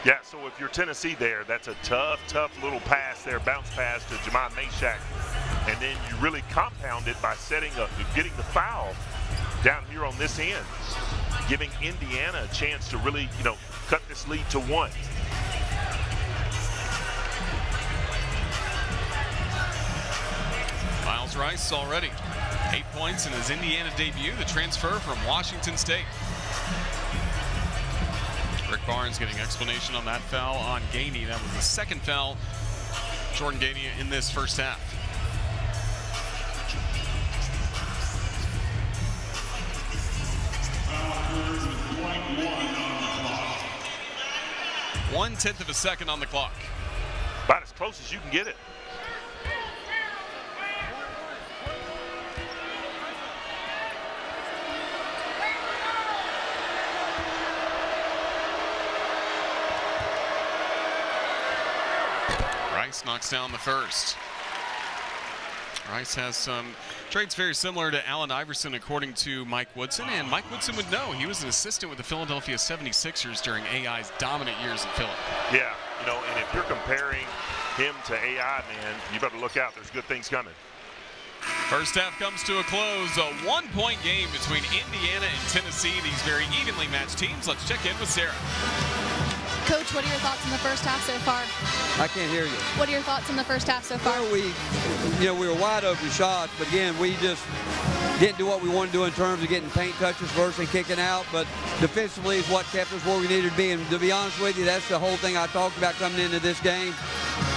[SPEAKER 1] Yeah, so if you're Tennessee there, that's a tough little pass there, bounce pass to Jamon Mashak. And then you really compound it by getting the foul down here on this end, giving Indiana a chance to really, cut this lead to 1.
[SPEAKER 2] Miles Rice already 8 points in his Indiana debut, the transfer from Washington State. Rick Barnes getting explanation on that foul on Gainey. That was the second foul Jordan Gainey in this first half. One-tenth of a second on the clock.
[SPEAKER 1] About as close as you can get it.
[SPEAKER 2] Rice knocks down the first. Rice has some traits very similar to Allen Iverson, according to Mike Woodson, and Mike Woodson would know. He was an assistant with the Philadelphia 76ers during AI's dominant years in Philly.
[SPEAKER 1] Yeah, and if you're comparing him to AI, man, you better look out. There's good things coming.
[SPEAKER 2] First half comes to a close. A one-point game between Indiana and Tennessee. These very evenly matched teams. Let's check in with Sarah.
[SPEAKER 3] Coach, what are your thoughts in the first half so far?
[SPEAKER 4] I can't hear you.
[SPEAKER 3] What are your thoughts in the first half so far?
[SPEAKER 4] Well, we were wide open shots, but again, we just didn't do what we wanted to do in terms of getting paint touches first and kicking out. But defensively is what kept us where we needed to be. And to be honest with you, that's the whole thing I talked about coming into this game.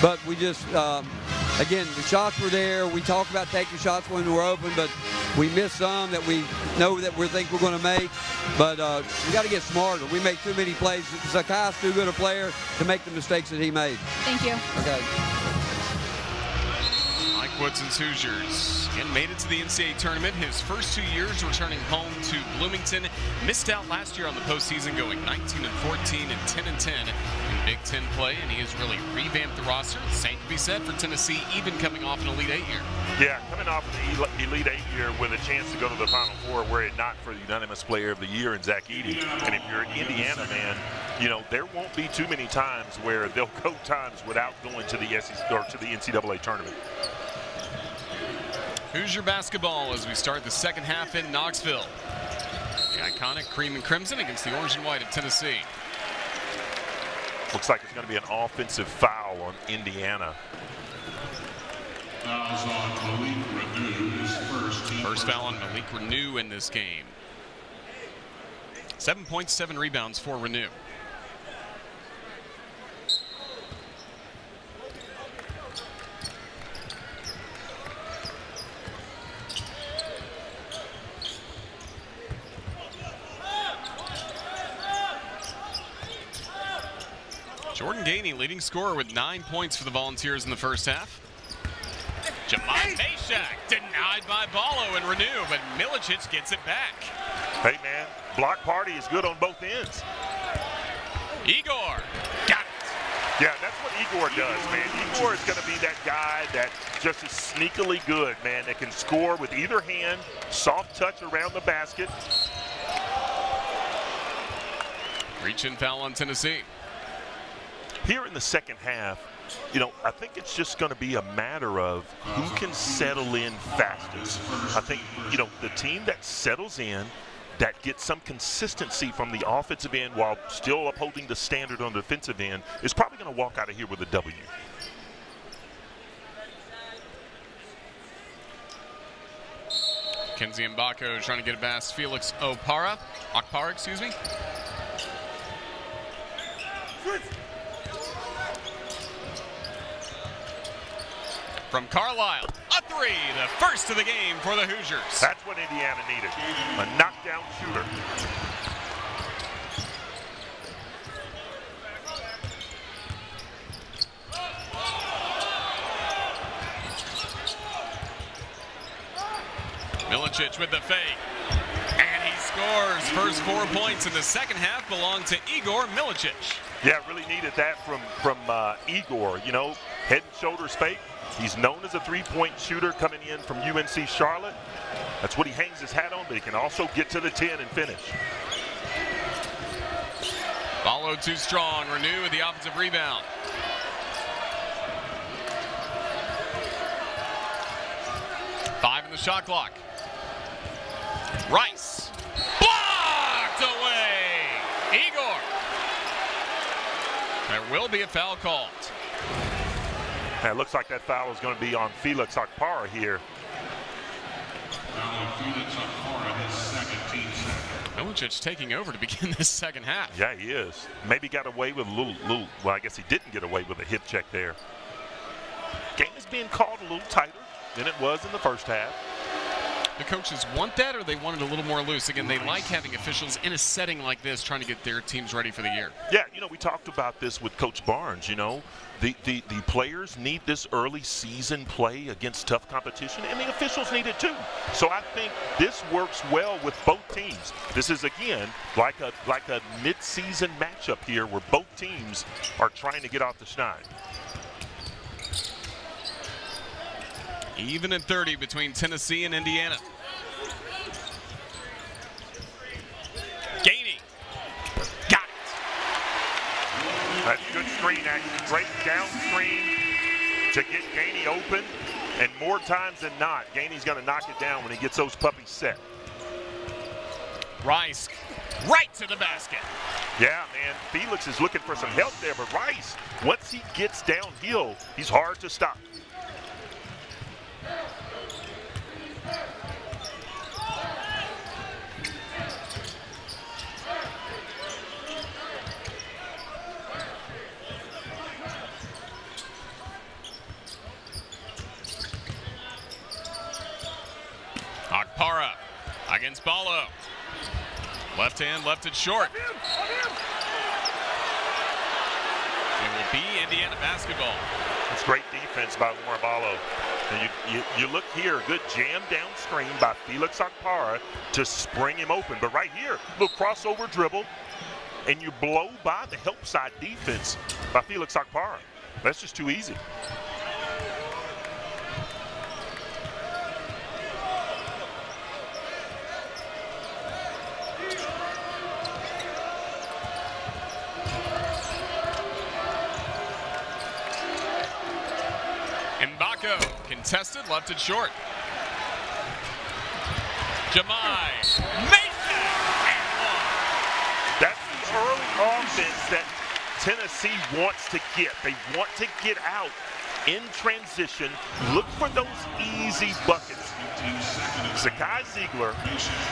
[SPEAKER 4] But we just, again, the shots were there. We talked about taking shots when we're open, but we missed some that we know that we think we're going to make. But we got to get smarter. We make too many plays. Zakai's too good a player to make the mistakes that he made.
[SPEAKER 3] Thank you.
[SPEAKER 4] Okay.
[SPEAKER 2] Mike Woodson's Hoosiers again made it to the NCAA tournament. His first 2 years returning home to Bloomington. Missed out last year on the postseason, going 19-14 and 10-10 in Big Ten play, and he has really revamped the roster. The same can be said for Tennessee, even coming off an Elite Eight year.
[SPEAKER 1] Yeah, coming off the Elite Eight year with a chance to go to the Final Four, were it not for the unanimous player of the year in Zach Edey. And if you're Indiana, man, there won't be too many times where they'll go times without going to the SEC or to the NCAA tournament.
[SPEAKER 2] Hoosier basketball as we start the second half in Knoxville. The iconic cream and crimson against the orange and white of Tennessee.
[SPEAKER 1] Looks like it's going to be an offensive foul on Indiana.
[SPEAKER 2] First foul on Malik Renew in this game. 7 points, 7 rebounds for Renew. Jordan Gainey, leading scorer with 9 points for the Volunteers in the first half. Jamon Meshack denied by Ballo and Renew, but Milicic gets it back.
[SPEAKER 1] Hey, man, block party is good on both ends.
[SPEAKER 2] Igor got it.
[SPEAKER 1] Yeah, that's what Igor does, man. Igor is going to be that guy that just is sneakily good, man, that can score with either hand, soft touch around the basket.
[SPEAKER 2] Reach-in foul on Tennessee.
[SPEAKER 1] Here in the second half, I think it's just going to be a matter of who can settle in fastest. I think, the team that settles in, that gets some consistency from the offensive end while still upholding the standard on the defensive end, is probably going to walk out of here with a W.
[SPEAKER 2] Kenzie Mbako trying to get it past Felix Okpara, excuse me. From Carlisle, a three, the first of the game for the Hoosiers.
[SPEAKER 1] That's what Indiana needed, a knockdown shooter.
[SPEAKER 2] Milicic with the fake, and he scores. First 4 points in the second half belong to Igor Milicic.
[SPEAKER 1] Yeah, really needed that from Igor, head and shoulders fake. He's known as a three-point shooter coming in from UNC Charlotte. That's what he hangs his hat on, but he can also get to the 10 and finish.
[SPEAKER 2] Ballo too strong. Renew with the offensive rebound. Five in the shot clock. Rice. Blocked away. Igor. There will be a foul called.
[SPEAKER 1] And it looks like that foul is going to be on Felix Okpara here.
[SPEAKER 2] Milicic taking over to begin this second half.
[SPEAKER 1] Yeah, he is. Maybe got away with a little, well, I guess he didn't get away with a hip check there. Game is being called a little tighter than it was in the first half.
[SPEAKER 2] The coaches want that, or they want it a little more loose? Again, they like having officials in a setting like this trying to get their teams ready for the year.
[SPEAKER 1] Yeah, we talked about this with Coach Barnes, The players need this early season play against tough competition, and the officials need it too. So I think this works well with both teams. This is, again, like a mid-season matchup here where both teams are trying to get off the schneid.
[SPEAKER 2] Even at 30 between Tennessee and Indiana. Gainey. Got it.
[SPEAKER 1] That's good screen action. Great down screen to get Gainey open. And more times than not, Gainey's going to knock it down when he gets those puppies set.
[SPEAKER 2] Rice right to the basket.
[SPEAKER 1] Yeah, man, Felix is looking for some help there, but Rice, once he gets downhill, he's hard to stop.
[SPEAKER 2] Akpara against Ballo. Left hand, left it short. It will be Indiana basketball.
[SPEAKER 1] It's great defense by Umar Ballo. And you look here, good jam down screen by Felix Akpara to spring him open. But right here, little crossover dribble, and you blow by the help side defense by Felix Akpara. That's just too easy.
[SPEAKER 2] Mbako contested, left it short. Jamai Mason and one.
[SPEAKER 1] That's the early offense that Tennessee wants to get. They want to get out in transition, look for those easy buckets. Zakai Ziegler,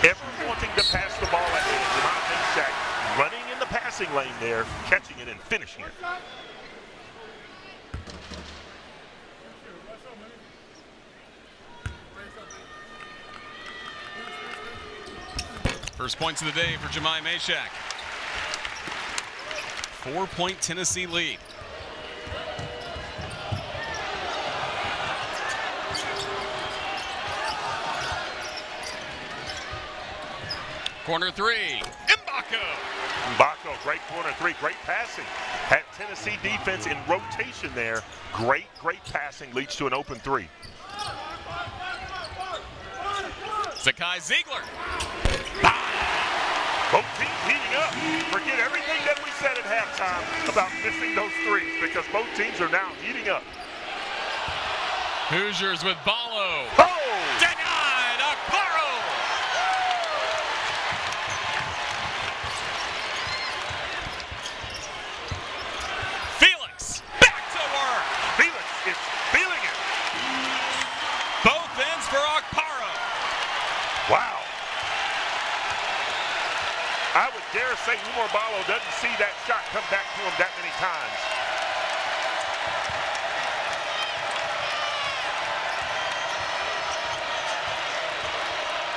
[SPEAKER 1] ever wanting to pass the ball ahead. Jamai Mason running in the passing lane there, catching it and finishing it.
[SPEAKER 2] First points of the day for Jamai Mashak. 4-point Tennessee lead. Corner three,
[SPEAKER 1] Mbako, great corner three, great passing. Had Tennessee defense in rotation there. Great passing leads to an open three.
[SPEAKER 2] Zakai Ziegler.
[SPEAKER 1] Both teams heating up. Forget everything that we said at halftime about missing those threes because both teams are now heating up.
[SPEAKER 2] Hoosiers with Ballo.
[SPEAKER 1] Oh!
[SPEAKER 2] Denied, Akparo. Felix, back to work.
[SPEAKER 1] Felix is feeling it.
[SPEAKER 2] Both ends for Akparo.
[SPEAKER 1] Wow. I would dare say Umar Ballo doesn't see that shot come back to him that many times.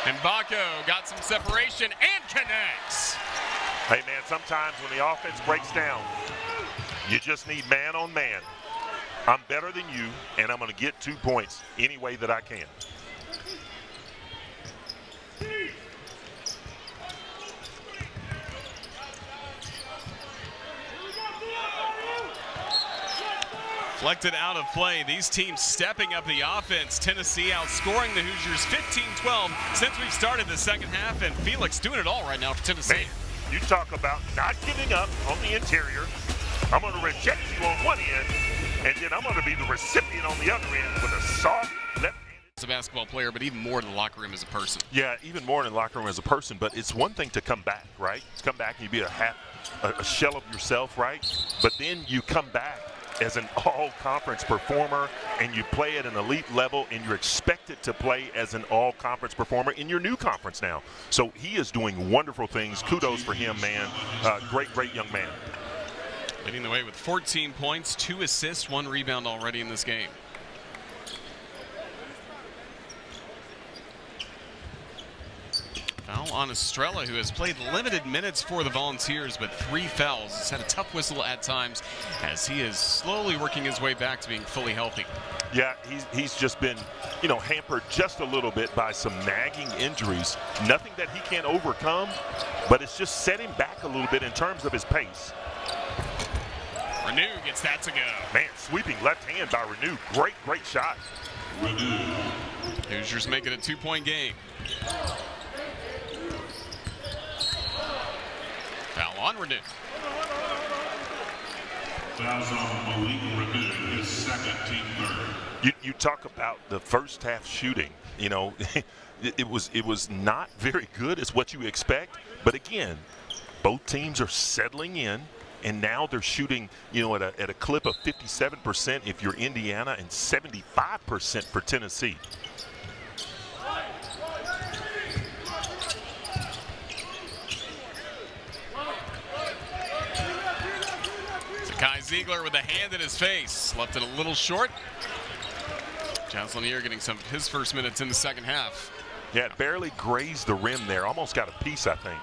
[SPEAKER 2] Mbako got some separation and connects.
[SPEAKER 1] Hey, man, sometimes when the offense breaks down, you just need man on man. I'm better than you, and I'm going to get 2 points any way that I can.
[SPEAKER 2] Deflected out of play. These teams stepping up the offense. Tennessee outscoring the Hoosiers 15-12 since we've started the second half, and Felix doing it all right now for Tennessee.
[SPEAKER 1] Man, you talk about not giving up on the interior. I'm going to reject you on one end, and then I'm going to be the recipient on the other end with a soft left-handed.
[SPEAKER 2] As a basketball player, but even more in the locker room as a person.
[SPEAKER 1] Yeah, even more in the locker room as a person, but it's one thing to come back, right? To come back and you be a shell of yourself, right? But then you come back as an all-conference performer, and you play at an elite level, and you're expected to play as an all-conference performer in your new conference now. So he is doing wonderful things. Kudos for him, man. Great young man.
[SPEAKER 2] Leading the way with 14 points, 2 assists, 1 rebound already in this game. Foul on Estrella, who has played limited minutes for the Volunteers, but 3 fouls. He's had a tough whistle at times as he is slowly working his way back to being fully healthy.
[SPEAKER 1] Yeah, he's just been, hampered just a little bit by some nagging injuries. Nothing that he can't overcome, but it's just set him back a little bit in terms of his pace.
[SPEAKER 2] Renew gets that to go.
[SPEAKER 1] Man, sweeping left hand by Renew. Great shot.
[SPEAKER 2] Hoosiers make it a 2-point game. Foul on Renew.
[SPEAKER 5] Fouls on Malik Renew, his second, team third.
[SPEAKER 1] You talk about the first half shooting. You know, it was not very good as what you expect. But again, both teams are settling in, and now they're shooting, you know, at a clip of 57% if you're Indiana and 75% for Tennessee.
[SPEAKER 2] Kai Ziegler with a hand in his face. Left it a little short. Chaz Lanier getting some of his first minutes in the second half.
[SPEAKER 1] Yeah, it barely grazed the rim there. Almost got a piece, I think.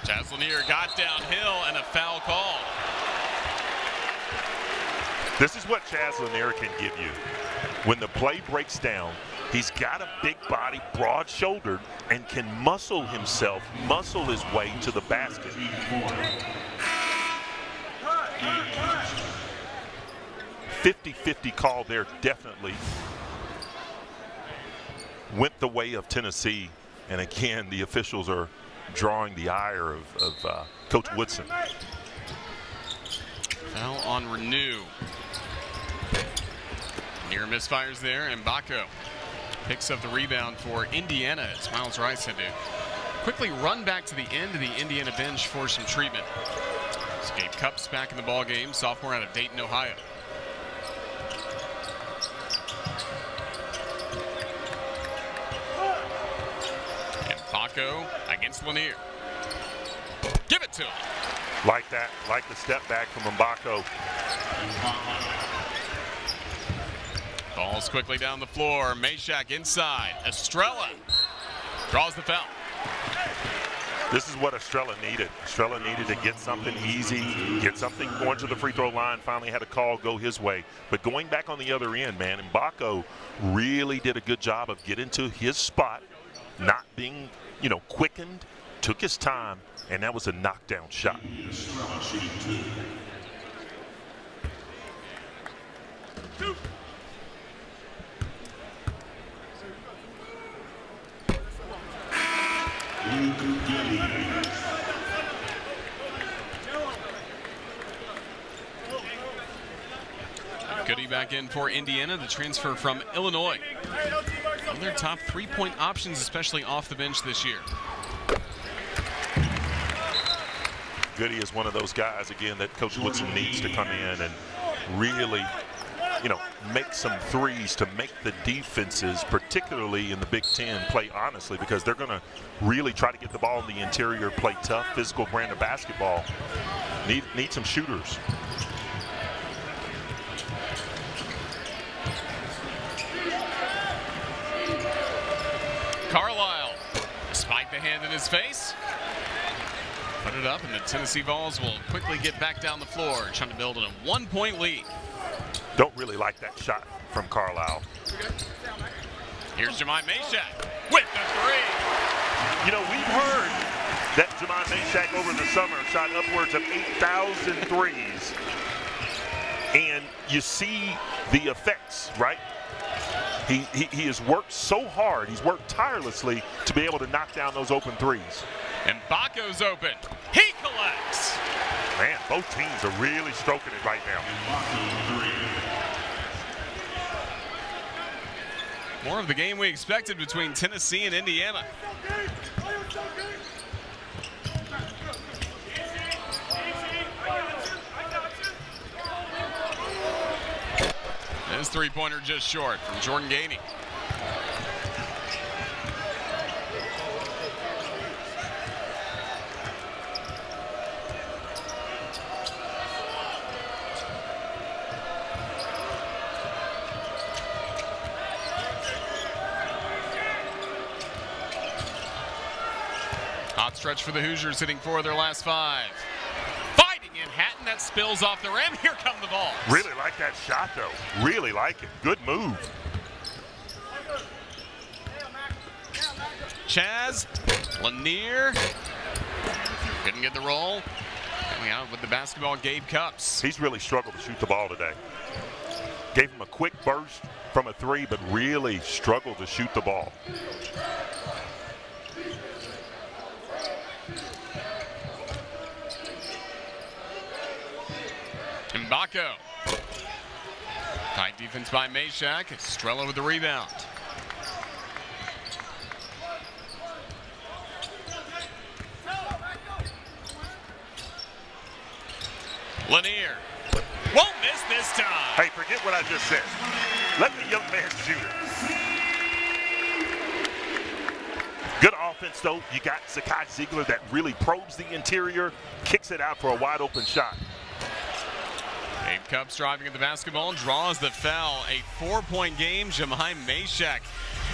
[SPEAKER 2] Chaz Lanier got downhill and a foul call.
[SPEAKER 1] This is what Chaz Lanier can give you. When the play breaks down, he's got a big body, broad-shouldered, and can muscle his way to the basket. 50-50 call there definitely went the way of Tennessee. And again, the officials are drawing the ire of Coach Woodson.
[SPEAKER 2] Foul on Renew. Near misfires there, and Baco picks up the rebound for Indiana as Miles Rice had to quickly run back to the end of the Indiana bench for some treatment. Gabe Cupps back in the ball game, sophomore out of Dayton, Ohio. And Baco against Lanier. Give it to him.
[SPEAKER 1] Like that, like the step back from Mbako.
[SPEAKER 2] Balls quickly down the floor. Meshack inside. Estrella draws the foul.
[SPEAKER 1] This is what Estrella needed. Estrella needed to get something easy, get something going to the free throw line. Finally had a call go his way. But going back on the other end, man, Mbako really did a good job of getting to his spot, not being, you know, quickened, took his time, and that was a knockdown shot.
[SPEAKER 5] Estrella shooting two.
[SPEAKER 2] Goody back in for Indiana, the transfer from Illinois. One of their top three-point options, especially off the bench this year.
[SPEAKER 1] Goody is one of those guys, again, that Coach Woodson needs to come in and really, you know, make some threes to make the defenses, particularly in the Big Ten, play honestly, because they're going to really try to get the ball in the interior, play tough, physical brand of basketball. Need some shooters.
[SPEAKER 2] Carlisle, despite the hand in his face, put it up, and the Tennessee Vols will quickly get back down the floor, trying to build a 1-point lead.
[SPEAKER 1] Don't really like that shot from Carlisle.
[SPEAKER 2] Here's Jemai Meshack with the three.
[SPEAKER 1] You know, we've heard that Jemai Meshack over the summer shot upwards of 8,000 threes. And you see the effects, right? He has worked so hard, he's worked tirelessly to be able to knock down those open threes.
[SPEAKER 2] And Baco's open. He collects.
[SPEAKER 1] Man, both teams are really stroking it right now.
[SPEAKER 2] More of the game we expected between Tennessee and Indiana. His three-pointer just short from Jordan Gainey. Hot stretch for the Hoosiers, hitting 4 of their last 5. Fighting in Hatton, that spills off the rim. Here come the Vols.
[SPEAKER 1] Really like that shot, though. Really like it. Good move.
[SPEAKER 2] Chaz Lanier couldn't get the roll. Coming out with the basketball, Gabe Cups.
[SPEAKER 1] He's really struggled to shoot the ball today. Gave him a quick burst from a three, but really struggled to shoot the ball.
[SPEAKER 2] Mbako. Tight defense by Meshack. Estrella with the rebound. Lanier. Won't miss this time.
[SPEAKER 1] Hey, forget what I just said. Let the young man shoot it. Good offense, though. You got Zakai Ziegler that really probes the interior, kicks it out for a wide open shot.
[SPEAKER 2] Gabe Cups driving at the basketball, draws the foul. A 4-point game, Jemai Meshack.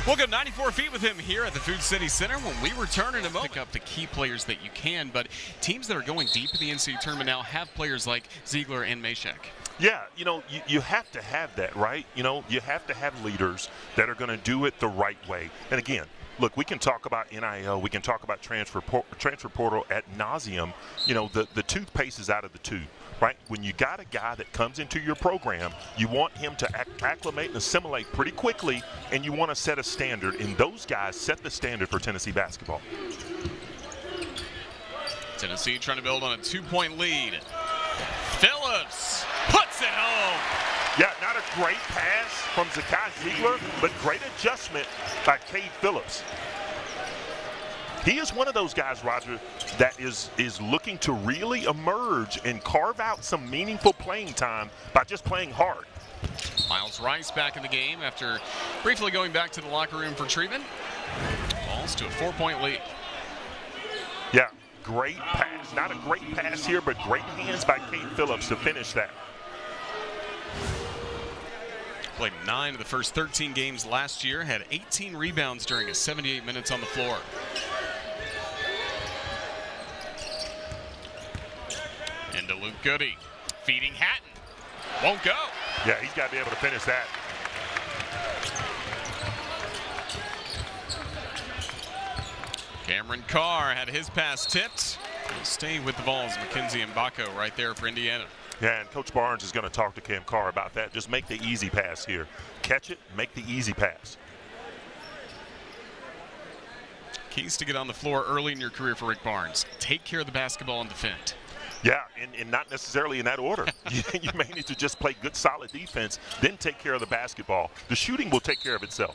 [SPEAKER 2] We'll go 94 feet with him here at the Food City Center when we return in a moment. Pick up the key players that you can, but teams that are going deep in the NCAA tournament now have players like Ziegler and Meshack.
[SPEAKER 1] Yeah, you know, you have to have that, right? You know, you have to have leaders that are going to do it the right way. And again, look, we can talk about NIL, we can talk about transfer portal ad nauseum. You know, the toothpaste is out of the tube, right? When you got a guy that comes into your program, you want him to acclimate and assimilate pretty quickly, and you want to set a standard. And those guys set the standard for Tennessee basketball.
[SPEAKER 2] Tennessee trying to build on a 2-point lead. Phillips puts it home.
[SPEAKER 1] Yeah, not a great pass from Zakai Ziegler, but great adjustment by Cade Phillips. He is one of those guys, Roger, that is looking to really emerge and carve out some meaningful playing time by just playing hard.
[SPEAKER 2] Miles Rice back in the game after briefly going back to the locker room for treatment. Vols to a 4-point lead.
[SPEAKER 1] Yeah, great pass. Not a great pass here, but great hands by Cade Phillips to finish that.
[SPEAKER 2] Played 9 of the first 13 games last year, had 18 rebounds during his 78 minutes on the floor. Into Luke Goody, feeding Hatton. Won't go.
[SPEAKER 1] Yeah, he's got to be able to finish that.
[SPEAKER 2] Cameron Carr had his pass tipped. He'll stay with the Vols. Mackenzie Mbako right there for Indiana.
[SPEAKER 1] Yeah, and Coach Barnes is going to talk to Cam Carr about that. Just make the easy pass here. Catch it, make the easy pass.
[SPEAKER 2] Keys to get on the floor early in your career for Rick Barnes. Take care of the basketball and defend.
[SPEAKER 1] Yeah, and not necessarily in that order. You may need to just play good, solid defense, then take care of the basketball. The shooting will take care of itself.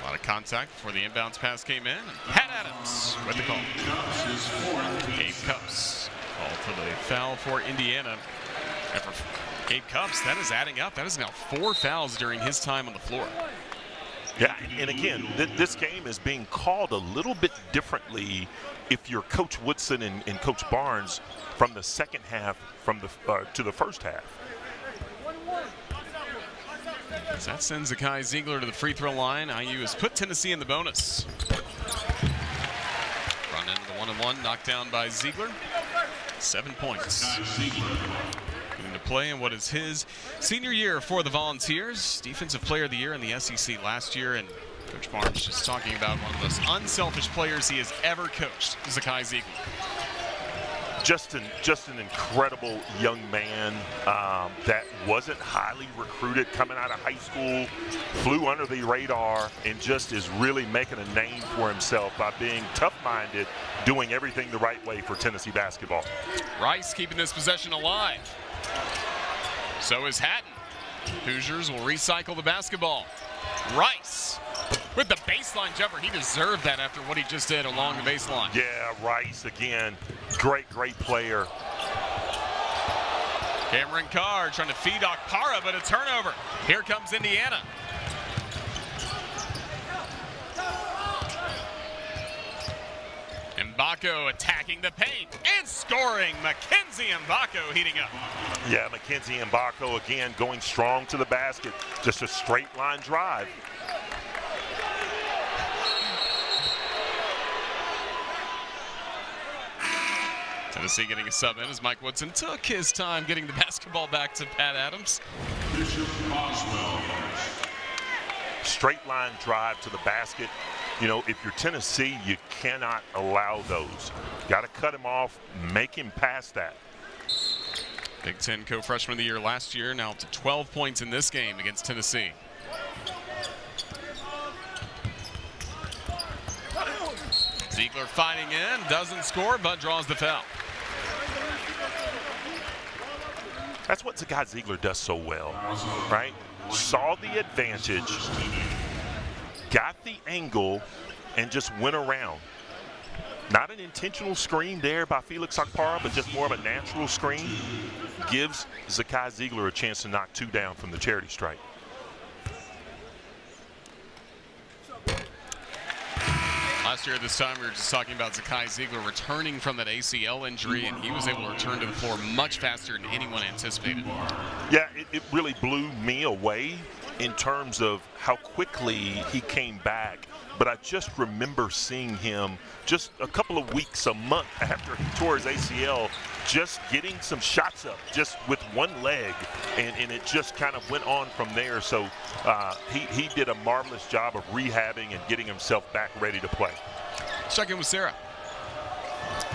[SPEAKER 2] A lot of contact before the inbounds pass came in. Pat Adams with the call. Gabe Cups called for the foul for Indiana. After Gabe Cups, that is adding up. That is now 4 fouls during his time on the floor.
[SPEAKER 1] Yeah, and again, this game is being called a little bit differently if you're Coach Woodson and Coach Barnes from the second half to the first half.
[SPEAKER 2] As that sends Zakai Ziegler to the free throw line. IU has put Tennessee in the bonus. Run into the 1-on-1, knocked down by Ziegler. 7 points. Getting to play in what is his senior year for the Volunteers. Defensive Player of the Year in the SEC last year. And Coach Barnes just talking about one of the most unselfish players he has ever coached, Zakai Ziegler.
[SPEAKER 1] Just an incredible young man that wasn't highly recruited coming out of high school, flew under the radar, and just is really making a name for himself by being tough-minded, doing everything the right way for Tennessee basketball.
[SPEAKER 2] Rice keeping this possession alive. So is Hatton. Hoosiers will recycle the basketball. Rice with the baseline jumper. He deserved that after what he just did along the baseline.
[SPEAKER 1] Yeah, Rice again. Great player.
[SPEAKER 2] Cameron Carr trying to feed Okpara, but a turnover. Here comes Indiana. Mbako attacking the paint and scoring. Mackenzie Mbako heating up.
[SPEAKER 1] Yeah, Mackenzie Mbako again going strong to the basket. Just a straight line drive.
[SPEAKER 2] Tennessee getting a sub in as Mike Woodson took his time getting the basketball back to Pat Adams.
[SPEAKER 1] Straight line drive to the basket. You know, if you're Tennessee, you cannot allow those. Got to cut him off, make him pass that.
[SPEAKER 2] Big Ten co-freshman of the year last year, now up to 12 points in this game against Tennessee. Ziegler fighting in, doesn't score, but draws the foul.
[SPEAKER 1] That's what Zakai Ziegler does so well, right? Saw the advantage, got the angle, and just went around. Not an intentional screen there by Felix Okpara, but just more of a natural screen. Gives Zakai Ziegler a chance to knock 2 down from the charity stripe.
[SPEAKER 2] Last year at this time, we were just talking about Zakai Ziegler returning from that ACL injury, and he was able to return to the floor much faster than anyone anticipated.
[SPEAKER 1] Yeah, it really blew me away in terms of how quickly he came back. But I just remember seeing him just a couple of weeks, a month after he tore his ACL, just getting some shots up just with one leg, and it just kind of went on from there. So he did a marvelous job of rehabbing and getting himself back ready to play.
[SPEAKER 2] Check in with Sarah.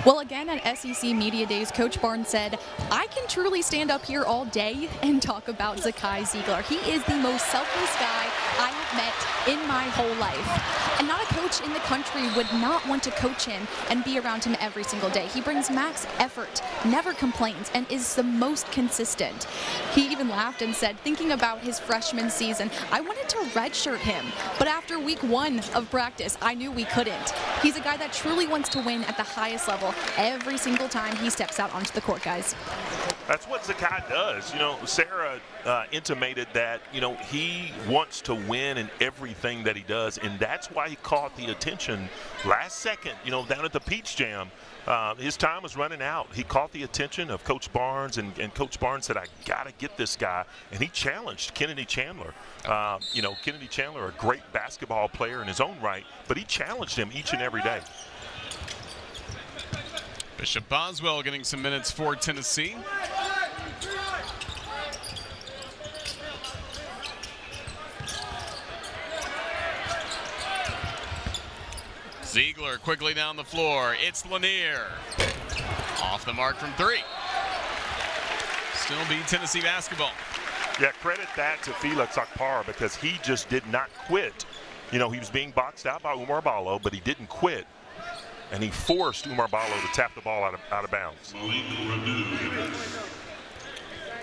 [SPEAKER 3] Well, again, at SEC Media Days, Coach Barnes said, I can truly stand up here all day and talk about Zakai Ziegler. He is the most selfless guy I have met in my whole life. And not a coach in the country would not want to coach him and be around him every single day. He brings max effort, never complains, and is the most consistent. He even laughed and said, thinking about his freshman season, I wanted to redshirt him, but after week 1 of practice, I knew we couldn't. He's a guy that truly wants to win at the highest level every single time he steps out onto the court, guys.
[SPEAKER 1] That's what Zakai does. You know, Sarah intimated that, you know, he wants to win in everything that he does, and that's why he caught the attention last second, you know, down at the Peach Jam. His time was running out. He caught the attention of Coach Barnes, and Coach Barnes said, I got to get this guy. And he challenged Kennedy Chandler. You know, Kennedy Chandler, a great basketball player in his own right, but he challenged him each and every day.
[SPEAKER 2] Bishop Boswell getting some minutes for Tennessee. Ziegler quickly down the floor. It's Lanier. Off the mark from 3. Still be Tennessee basketball.
[SPEAKER 1] Yeah, credit that to Felix Okpara because he just did not quit. You know, he was being boxed out by Umar Ballo, but he didn't quit. And he forced Umar Ballo to tap the ball out of bounds.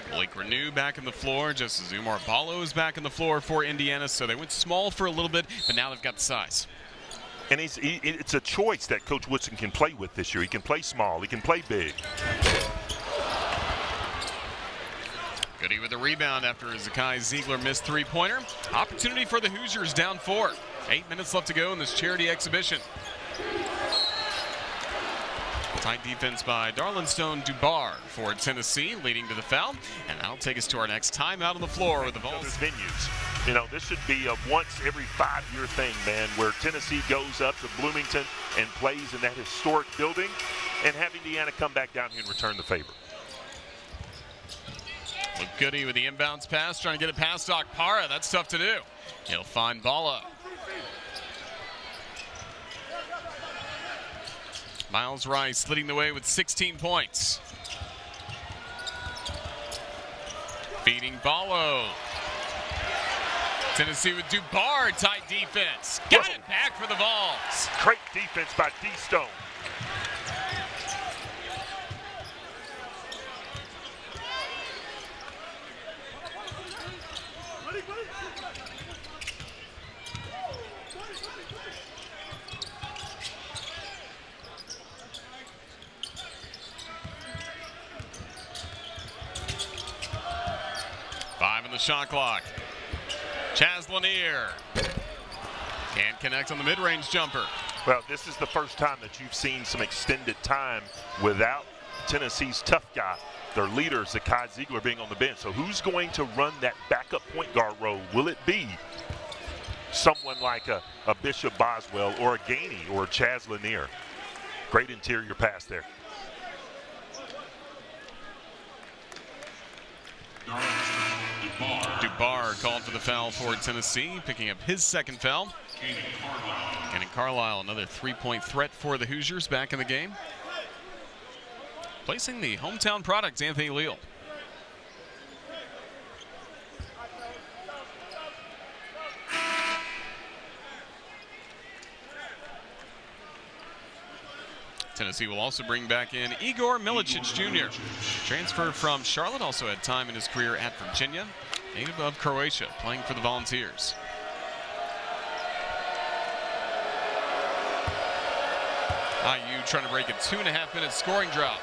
[SPEAKER 2] Malik Renew back in the floor, just as Umar Ballo is back in the floor for Indiana. So they went small for a little bit, but now they've got the size.
[SPEAKER 1] And it's a choice that Coach Woodson can play with this year. He can play small. He can play big.
[SPEAKER 2] Goody with the rebound after Zakai Ziegler missed 3-pointer. Opportunity for the Hoosiers down 4. 8 minutes left to go in this charity exhibition. Tight defense by Darlinstone Dubar for Tennessee, leading to the foul. And that'll take us to our next timeout on the floor with the Vols.
[SPEAKER 1] Venues. You know, this should be a once every 5-year thing, man, where Tennessee goes up to Bloomington and plays in that historic building, and have Indiana come back down here and return the favor.
[SPEAKER 2] Look Goody with the inbounds pass, trying to get it past Okpara. That's tough to do. He'll find Balla. Miles Rice leading the way with 16 points. Feeding Ballo. Tennessee with Dubar, tight defense. Got it back for the Vols.
[SPEAKER 1] Great defense by D. Stone.
[SPEAKER 2] The shot clock. Chaz Lanier can't connect on the mid-range jumper.
[SPEAKER 1] Well, this is the first time that you've seen some extended time without Tennessee's tough guy, their leader, Zakai Ziegler, being on the bench. So who's going to run that backup point guard role? Will it be someone like a Bishop Boswell or a Gainey or a Chaz Lanier? Great interior pass there.
[SPEAKER 2] Dubar called for the foul for Tennessee, picking up his second foul. And in Carlisle, another 3-point threat for the Hoosiers back in the game. Placing the hometown product, Anthony Leal. Tennessee will also bring back in Igor Milicic Jr. Transferred from Charlotte, also had time in his career at Virginia. Native of Croatia, playing for the Volunteers. IU trying to break a 2.5-minute scoring drought.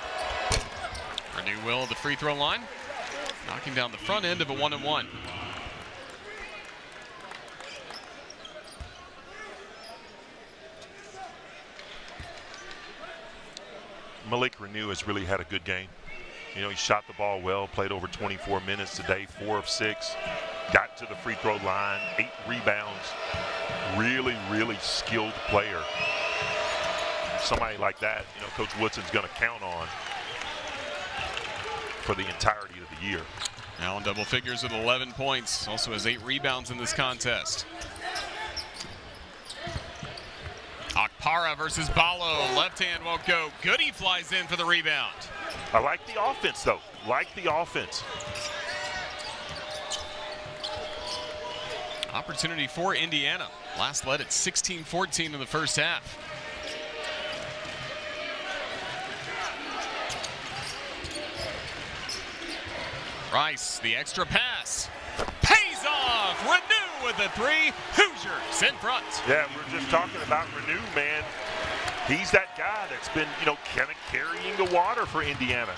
[SPEAKER 2] Renew will at the free throw line, knocking down the front end of a 1-and-1.
[SPEAKER 1] Malik Renew has really had a good game. You know, he shot the ball well, played over 24 minutes today, 4 of 6, got to the free throw line, 8 rebounds. Really, really skilled player. Somebody like that, you know, Coach Woodson's going to count on for the entirety of the year.
[SPEAKER 2] Now in double figures with 11 points, also has 8 rebounds in this contest. Akpara versus Ballo. Left hand won't go. Goody flies in for the rebound.
[SPEAKER 1] I like the offense, though. Like the offense.
[SPEAKER 2] Opportunity for Indiana. Last led at 16-14 in the first half. Rice, the extra pass. Pays off. Renew with the 3. Hoosiers in front.
[SPEAKER 1] Yeah, we're just talking about Renew, man. He's that guy that's been, you know, kind of carrying the water for Indiana.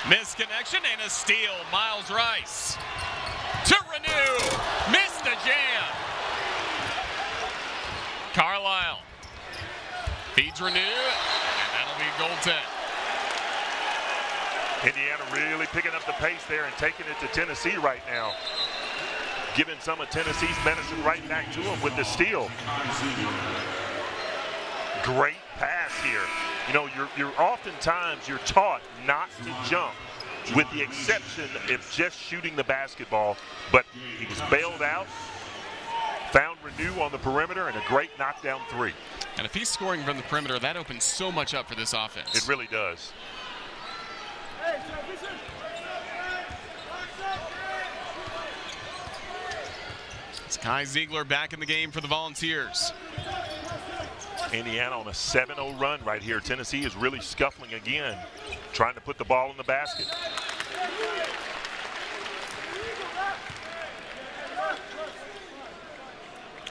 [SPEAKER 2] Misconnection and a steal. Miles Rice to Renew. Missed the jam. Carlisle feeds Renew, and that'll be goaltend.
[SPEAKER 1] Indiana really picking up the pace there and taking it to Tennessee right now. Giving some of Tennessee's medicine right back to them with the steal. Great pass here. You know, you're oftentimes you're taught not to jump, with the exception of just shooting the basketball. But he was bailed out, found Renew on the perimeter, and a great knockdown 3.
[SPEAKER 2] And if he's scoring from the perimeter, that opens so much up for this offense.
[SPEAKER 1] It really does.
[SPEAKER 2] It's Kai Ziegler back in the game for the Volunteers.
[SPEAKER 1] Indiana on a 7-0 run right here. Tennessee is really scuffling again, trying to put the ball in the basket.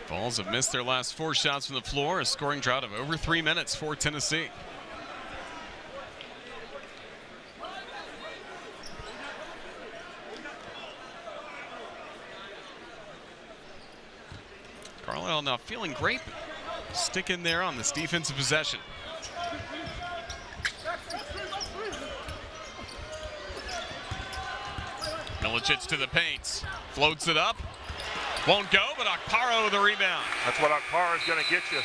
[SPEAKER 2] Vols have missed their last 4 shots from the floor, a scoring drought of over 3 minutes for Tennessee. Carlisle now feeling great. Stick in there on this defensive possession. Milicic to the paint. Floats it up. Won't go, but Akpara with the rebound.
[SPEAKER 1] That's what Akpara is going to get you.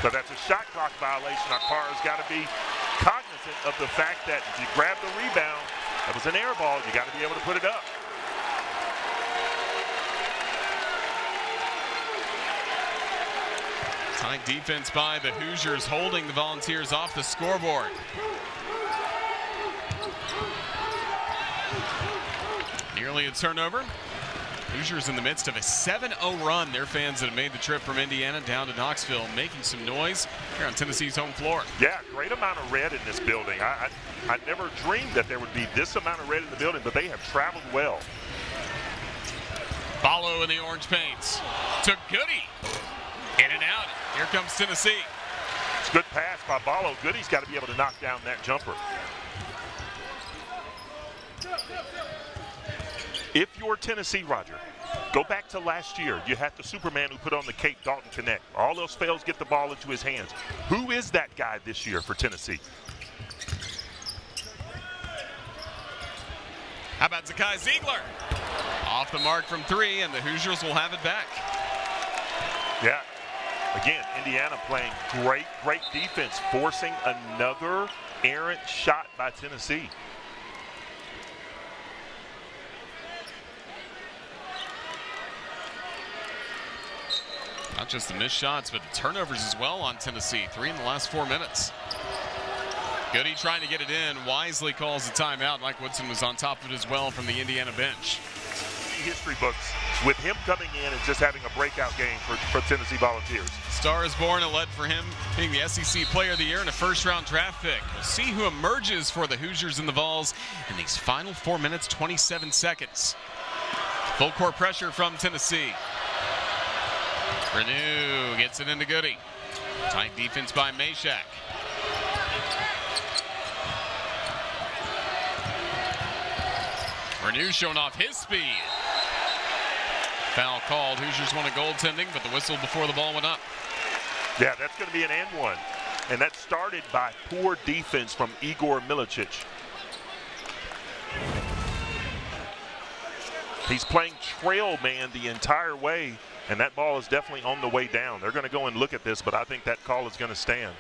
[SPEAKER 1] But that's a shot clock violation. Akpara's got to be cognizant of the fact that if you grab the rebound, that was an air ball, you got to be able to put it up.
[SPEAKER 2] Tight defense by the Hoosiers, holding the Volunteers off the scoreboard. Nearly a turnover. Hoosiers in the midst of a 7-0 run. Their fans that have made the trip from Indiana down to Knoxville, making some noise here on Tennessee's home floor.
[SPEAKER 1] Yeah, great amount of red in this building. I never dreamed that there would be this amount of red in the building, but they have traveled well.
[SPEAKER 2] Ballo in the orange paints. To Goody. In and out. Here comes Tennessee.
[SPEAKER 1] It's a good pass by Ballo. Goody's got to be able to knock down that jumper. If you're Tennessee, Roger, go back to last year. You had the Superman who put on the cape, Dalton Connect. All those fails get the ball into his hands. Who is that guy this year for Tennessee?
[SPEAKER 2] How about Zakai Ziegler? Off the mark from 3, and the Hoosiers will have it back.
[SPEAKER 1] Yeah. Again, Indiana playing great defense, forcing another errant shot by Tennessee.
[SPEAKER 2] Not just the missed shots, but the turnovers as well on Tennessee. 3 in the last 4 minutes. Goody trying to get it in. Wisely calls the timeout. Mike Woodson was on top of it as well from the Indiana bench.
[SPEAKER 1] History books with him coming in and just having a breakout game for Tennessee Volunteers.
[SPEAKER 2] Star is born, and led for him being the SEC Player of the Year and a first-round draft pick. We'll see who emerges for the Hoosiers and the Vols in these final 4 minutes, 27 seconds. Full court pressure from Tennessee. Renew gets it into Goody. Tight defense by Meshack. Renew showing off his speed. Foul called. Hoosiers won a goaltending, but the whistle before the ball went up.
[SPEAKER 1] Yeah, that's going to be an and one. And that started by poor defense from Igor Milicic. He's playing trail man the entire way, and that ball is definitely on the way down. They're going to go and look at this, but I think that call is going to stand.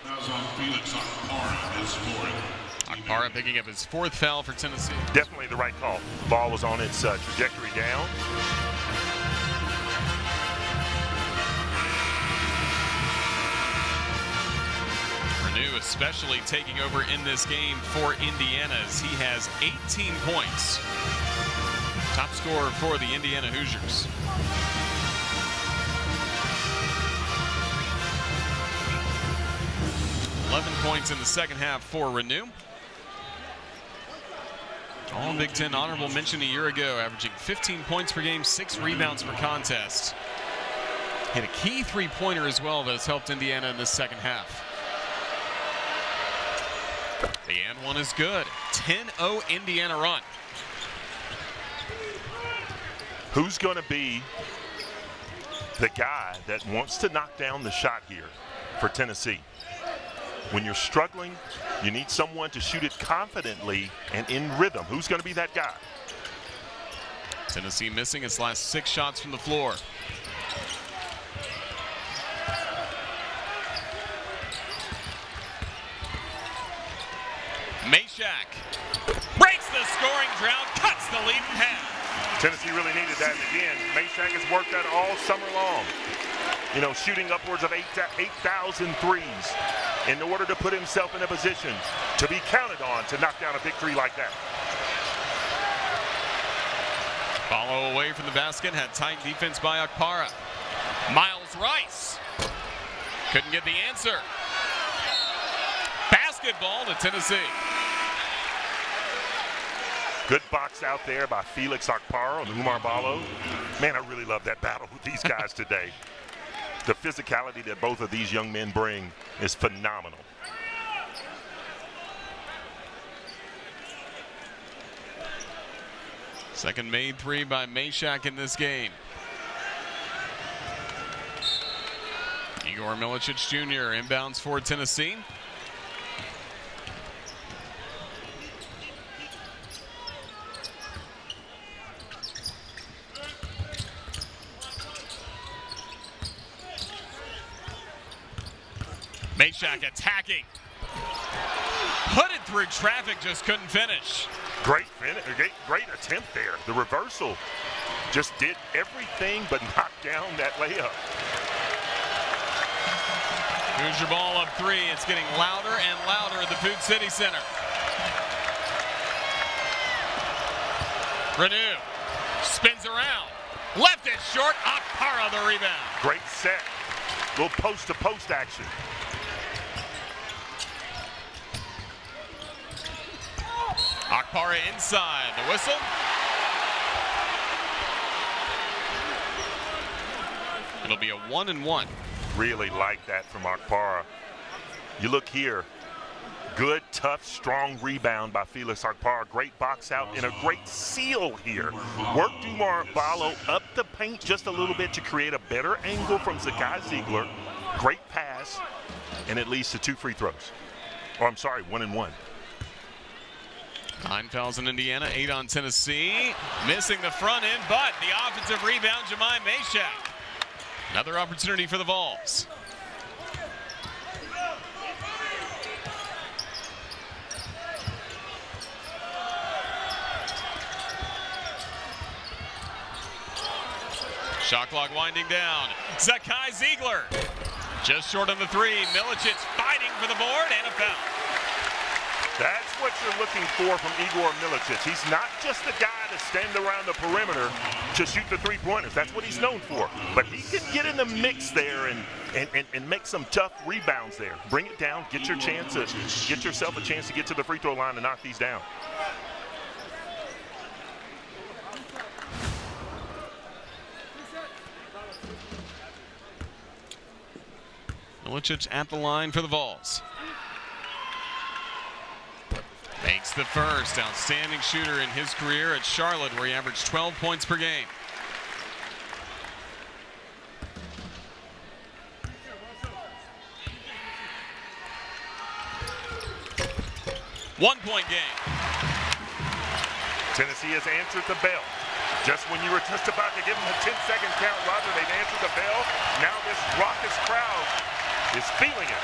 [SPEAKER 2] Akpara picking up his 4th foul for Tennessee.
[SPEAKER 1] Definitely the right call. The ball was on its trajectory down.
[SPEAKER 2] Renew especially taking over in this game for Indiana as he has 18 points. Top scorer for the Indiana Hoosiers. $11 points in the second half for Renew. All Big Ten honorable mention a year ago, averaging 15 points per game, 6 rebounds per contest. Hit a key three-pointer as well that has helped Indiana in this second half. The and one is good. 10-0 Indiana run.
[SPEAKER 1] Who's going to be the guy that wants to knock down the shot here for Tennessee? When you're struggling, you need someone to shoot it confidently and in rhythm. Who's going to be that guy?
[SPEAKER 2] Tennessee missing its last 6 shots from the floor. Meshack breaks the scoring drought, cuts the lead in half.
[SPEAKER 1] Tennessee really needed that. And again, Meshack has worked that all summer long. You know, shooting upwards of 8,000 threes in order to put himself in a position to be counted on to knock down a big three like that.
[SPEAKER 2] Follow away from the basket, had tight defense by Akpara. Miles Rice couldn't get the answer. Basketball to Tennessee.
[SPEAKER 1] Good box out there by Felix Akpara and Umar Ballo. Man, I really love that battle with these guys today. The physicality that both of these young men bring is phenomenal.
[SPEAKER 2] Second made 3 by Meshack in this game. Igor Milicic Jr. inbounds for Tennessee. Meshack attacking. Hooded through traffic, just couldn't finish.
[SPEAKER 1] Great attempt there. The reversal just did everything but knock down that layup.
[SPEAKER 2] Hoosier ball up 3. It's getting louder and louder at the Food City Center. Renew spins around. Left it short. Akpara the rebound.
[SPEAKER 1] Great set. Little post-to-post action.
[SPEAKER 2] Akpara inside. The whistle. It'll be a 1-and-1.
[SPEAKER 1] Really like that from Akpara. You look here. Good, tough, strong rebound by Felix Akpara. Great box out and a great seal here. Worked Umar Ballo up the paint just a little bit to create a better angle from Zakai Ziegler. Great pass, and it leads to 2 free throws. Oh, I'm sorry, 1-and-1.
[SPEAKER 2] 9 fouls in Indiana, 8 on Tennessee. Missing the front end, but the offensive rebound, Jemai Meshack. Another opportunity for the Vols. Shot clock winding down. Zakai Ziegler just short on the three. Milicic fighting for the board and a foul.
[SPEAKER 1] That's what you're looking for from Igor Milicic. He's not just the guy to stand around the perimeter to shoot the three-pointers. That's what he's known for. But he can get in the mix there and make some tough rebounds there. Bring it down, get yourself a chance to get to the free throw line and knock these down.
[SPEAKER 2] Milicic at the line for the Vols. Makes the first. Outstanding shooter in his career at Charlotte, where he averaged 12 points per game. One-point game.
[SPEAKER 1] Tennessee has answered the bell. Just when you were just about to give them a 10-second count, Roger, they've answered the bell. Now this raucous crowd is feeling it.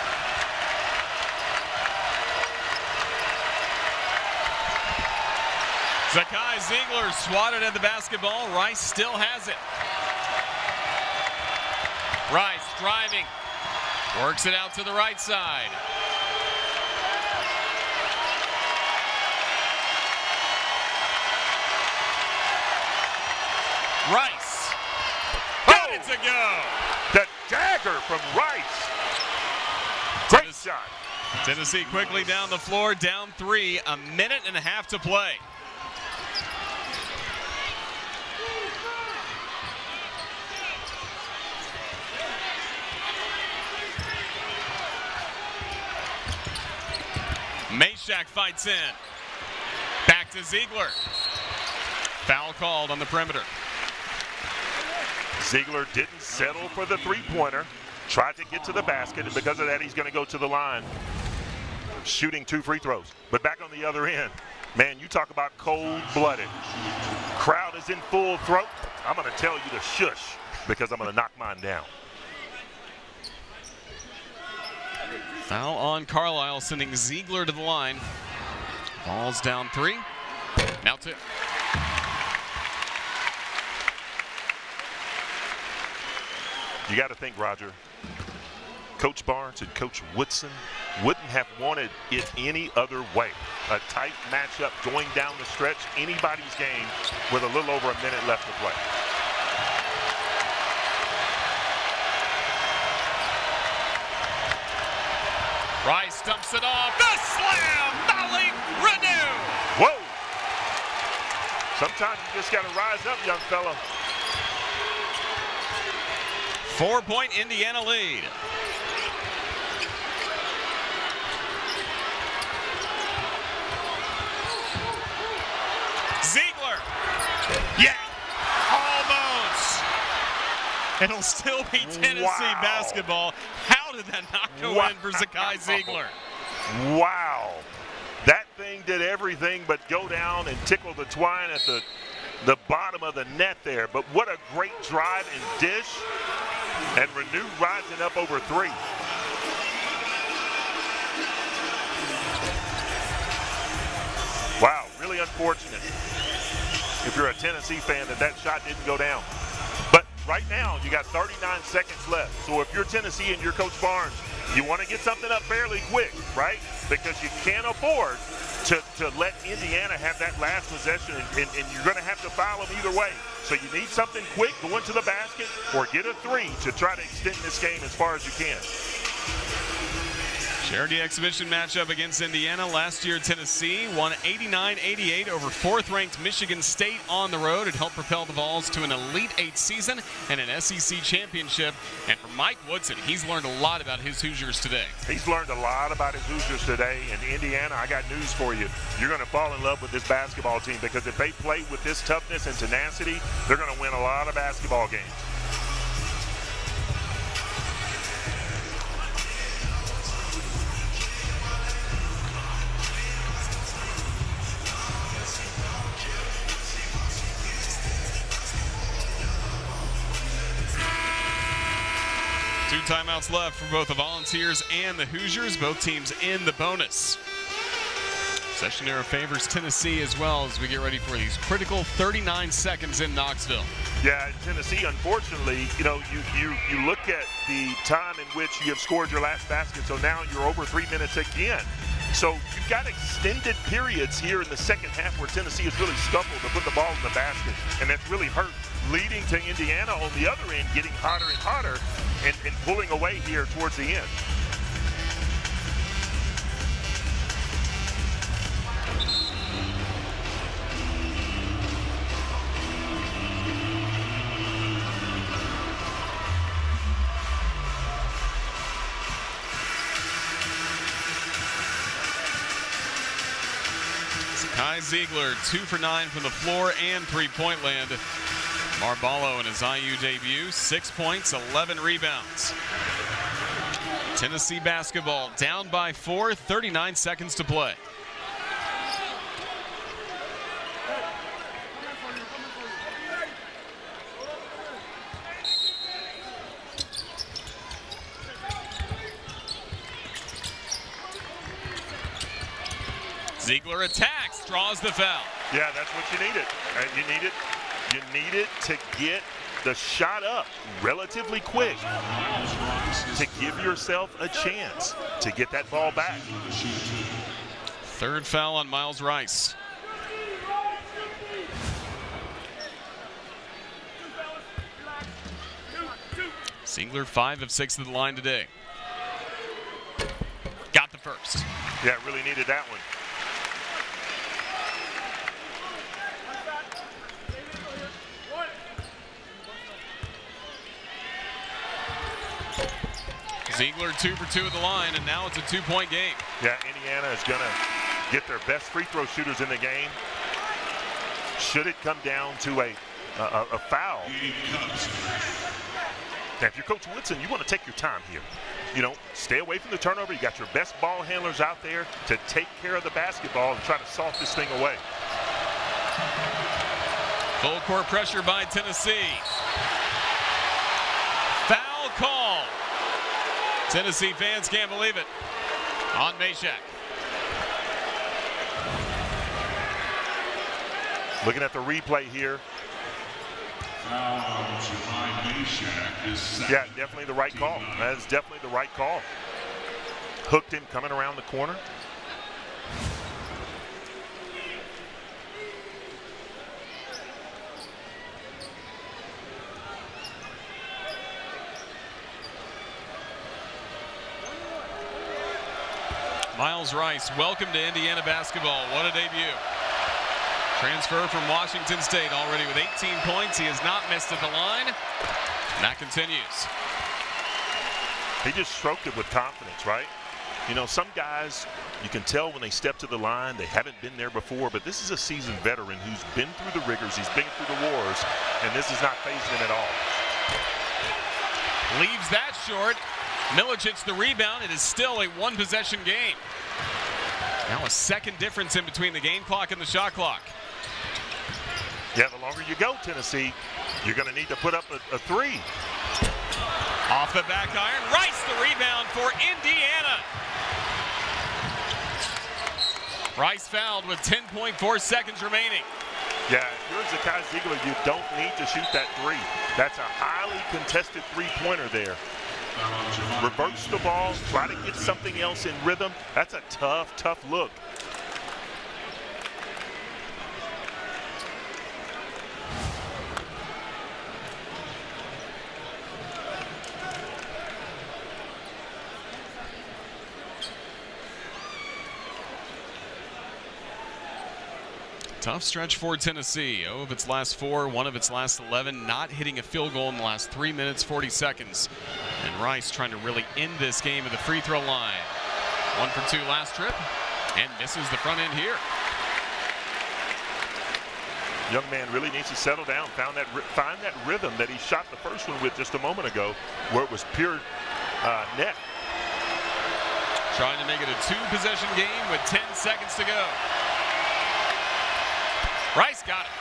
[SPEAKER 2] Zakai Ziegler swatted at the basketball. Rice still has it. Rice driving. Works it out to the right side. Rice. Got it to go.
[SPEAKER 1] The dagger from Rice. Great shot.
[SPEAKER 2] Tennessee quickly down the floor, down 3, a minute and a half to play. Meshack fights in. Back to Ziegler. Foul called on the perimeter.
[SPEAKER 1] Ziegler didn't settle for the three-pointer. Tried to get to the basket, and because of that, he's going to go to the line, shooting 2 free throws. But back on the other end, man, you talk about cold-blooded. Crowd is in full throat. I'm going to tell you to shush because I'm going to knock mine down.
[SPEAKER 2] Foul on Carlisle, sending Ziegler to the line. Vols down 3. Now 2.
[SPEAKER 1] You got to think, Roger, Coach Barnes and Coach Woodson wouldn't have wanted it any other way. A tight matchup going down the stretch, anybody's game with a little over a minute left to play.
[SPEAKER 2] Rice dumps it off. The slam! Malik Renew!
[SPEAKER 1] Whoa! Sometimes you just got to rise up, young fella.
[SPEAKER 2] 4-point Indiana lead. Ziegler. Yeah. Almost. It'll still be Tennessee basketball. How did that not go in for Zakai Ziegler?
[SPEAKER 1] Wow. That thing did everything but go down and tickle the twine at the bottom of the net there. But what a great drive and dish. And Renew rising up over 3. Wow, really unfortunate if you're a Tennessee fan that shot didn't go down. But right now, you got 39 seconds left. So if you're Tennessee and you're Coach Barnes, you want to get something up fairly quick, right? Because you can't afford to let Indiana have that last possession, and you're going to have to foul them either way. So you need something quick, go into the basket, or get a 3 to try to extend this game as far as you can.
[SPEAKER 2] Charity exhibition matchup against Indiana. Last year, Tennessee won 89-88 over 4th-ranked Michigan State on the road. It helped propel the Vols to an Elite 8 season and an SEC championship. And for Mike Woodson, he's learned a lot about his Hoosiers today.
[SPEAKER 1] He's learned a lot about his Hoosiers today. And Indiana, I got news for you. You're going to fall in love with this basketball team because if they play with this toughness and tenacity, they're going to win a lot of basketball games.
[SPEAKER 2] Two timeouts left for both the Volunteers and the Hoosiers. Both teams in the bonus. Possession error favors Tennessee as well as we get ready for these critical 39 seconds in Knoxville.
[SPEAKER 1] Yeah, Tennessee, unfortunately, you look at the time in which you have scored your last basket, so now you're over 3 minutes again. So you've got extended periods here in the second half where Tennessee has really stumbled to put the ball in the basket, and that's really hurt, leading to Indiana on the other end getting hotter and hotter and pulling away here towards the end.
[SPEAKER 2] Kai Ziegler, 2 for 9 from the floor and three-point land. Marballo in his IU debut, 6 points, 11 rebounds. Tennessee basketball down by 4, 39 seconds to play. Ziegler attacks, draws the foul.
[SPEAKER 1] Yeah, that's what you needed. You needed to get the shot up relatively quick to give yourself a chance to get that ball back.
[SPEAKER 2] Third foul on Miles Rice. Ziegler 5 of 6 at the line today. Got the first.
[SPEAKER 1] Yeah, really needed that one.
[SPEAKER 2] Ziegler 2 for 2 at the line, and now it's a 2-point game.
[SPEAKER 1] Yeah, Indiana is going to get their best free throw shooters in the game. Should it come down to a foul? Now, if you're Coach Woodson, you want to take your time here. Stay away from the turnover. You got your best ball handlers out there to take care of the basketball and try to soft this thing away.
[SPEAKER 2] Full court pressure by Tennessee. Foul call. Tennessee fans can't believe it on Meshack.
[SPEAKER 1] Looking at the replay here. Yeah, definitely the right call. That is definitely the right call. Hooked him coming around the corner.
[SPEAKER 2] Miles Rice, welcome to Indiana basketball. What a debut. Transfer from Washington State already with 18 points. He has not missed at the line. And that continues.
[SPEAKER 1] He just stroked it with confidence, right? Some guys, you can tell when they step to the line, they haven't been there before, but this is a seasoned veteran who's been through the rigors, he's been through the wars, and this is not phasing him at all.
[SPEAKER 2] Leaves that short. Milicic the rebound. It is still a one-possession game. Now a second difference in between the game clock and the shot clock.
[SPEAKER 1] Yeah, the longer you go, Tennessee, you're going to need to put up a three.
[SPEAKER 2] Off the back iron. Rice the rebound for Indiana. Rice fouled with 10.4 seconds remaining.
[SPEAKER 1] Yeah, if you're Zakai Ziegler, you don't need to shoot that three. That's a highly contested three-pointer there. Reverse the ball, try to get something else in rhythm. That's a tough, tough look.
[SPEAKER 2] Tough stretch for Tennessee. 0 of its last 4, 1 of its last 11, not hitting a field goal in the last 3 minutes, 40 seconds. And Rice trying to really end this game at the free throw line. 1 for 2 last trip, and misses the front end here.
[SPEAKER 1] Young man really needs to settle down, find that rhythm that he shot the first one with just a moment ago, where it was pure net.
[SPEAKER 2] Trying to make it a 2-possession game with 10 seconds to go. Rice got it.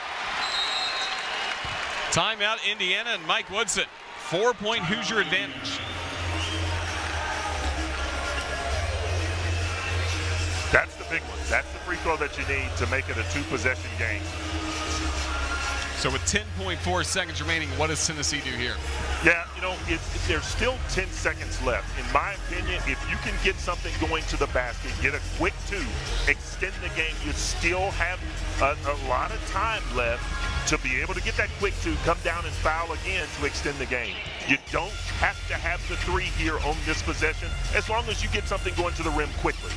[SPEAKER 2] Timeout Indiana and Mike Woodson. 4-point Hoosier advantage.
[SPEAKER 1] That's the the big one. That's the free throw that you need to make it a two-possession game.
[SPEAKER 2] So with 10.4 seconds remaining, what does Tennessee do here?
[SPEAKER 1] Yeah, you know, there's still 10 seconds left. In my opinion, if you can get something going to the basket, get a quick two, extend the game, you still have a lot of time left to be able to get that quick two, come down and foul again to extend the game. You don't have to have the three here on this possession as long as you get something going to the rim quickly.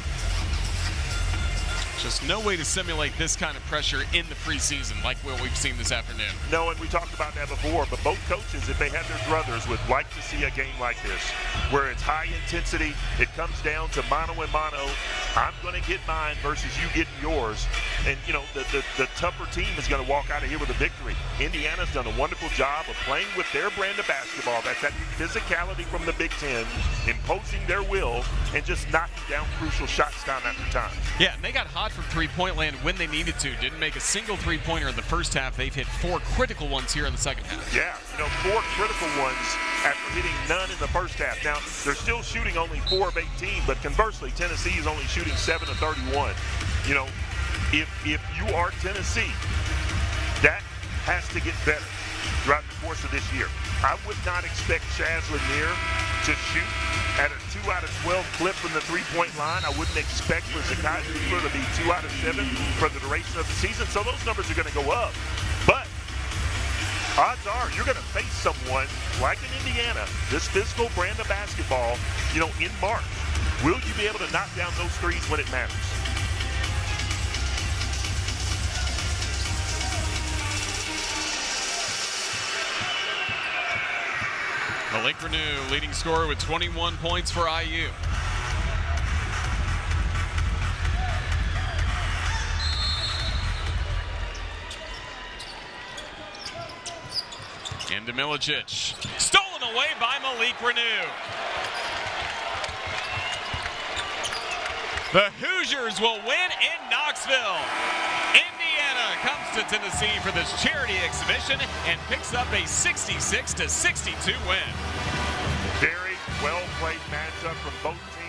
[SPEAKER 2] Just no way to simulate this kind of pressure in the preseason like what we've seen this afternoon.
[SPEAKER 1] No, and we talked about that before, but both coaches, if they had their druthers, would like to see a game like this, where it's high intensity, it comes down to mano and mano. I'm going to get mine versus you getting yours. And, you know, the tougher team is going to walk out of here with a victory. Indiana's done a wonderful job of playing with their brand of basketball. That's that physicality from the Big Ten, imposing their will, and just knocking down crucial shots time after time.
[SPEAKER 2] Yeah, and they got hot from three-point land when they needed to. Didn't make a single three-pointer in the first half. They've hit 4 critical ones here in the second half.
[SPEAKER 1] Yeah, you know, 4 critical ones after hitting none in the first half. Now, they're still shooting only 4 of 18, but conversely, Tennessee is only shooting 7 of 31. You know, if you are Tennessee, that has to get better throughout the course of this year. I would not expect Chaz Lanier to shoot at a 2 out of 12 clip from the three-point line. I wouldn't expect for Zakai Buechler to be 2 out of 7 for the duration of the season. So those numbers are going to go up. But odds are you're going to face someone like in Indiana, this physical brand of basketball, you know, in March. Will you be able to knock down those threes when it matters?
[SPEAKER 2] Malik Renew, leading scorer with 21 points for IU. Into Milicic. Stolen away by Malik Renew. The Hoosiers will win in Knoxville. Indiana comes to Tennessee for this charity exhibition and picks up a 66-62 win.
[SPEAKER 1] Very well played matchup from both teams.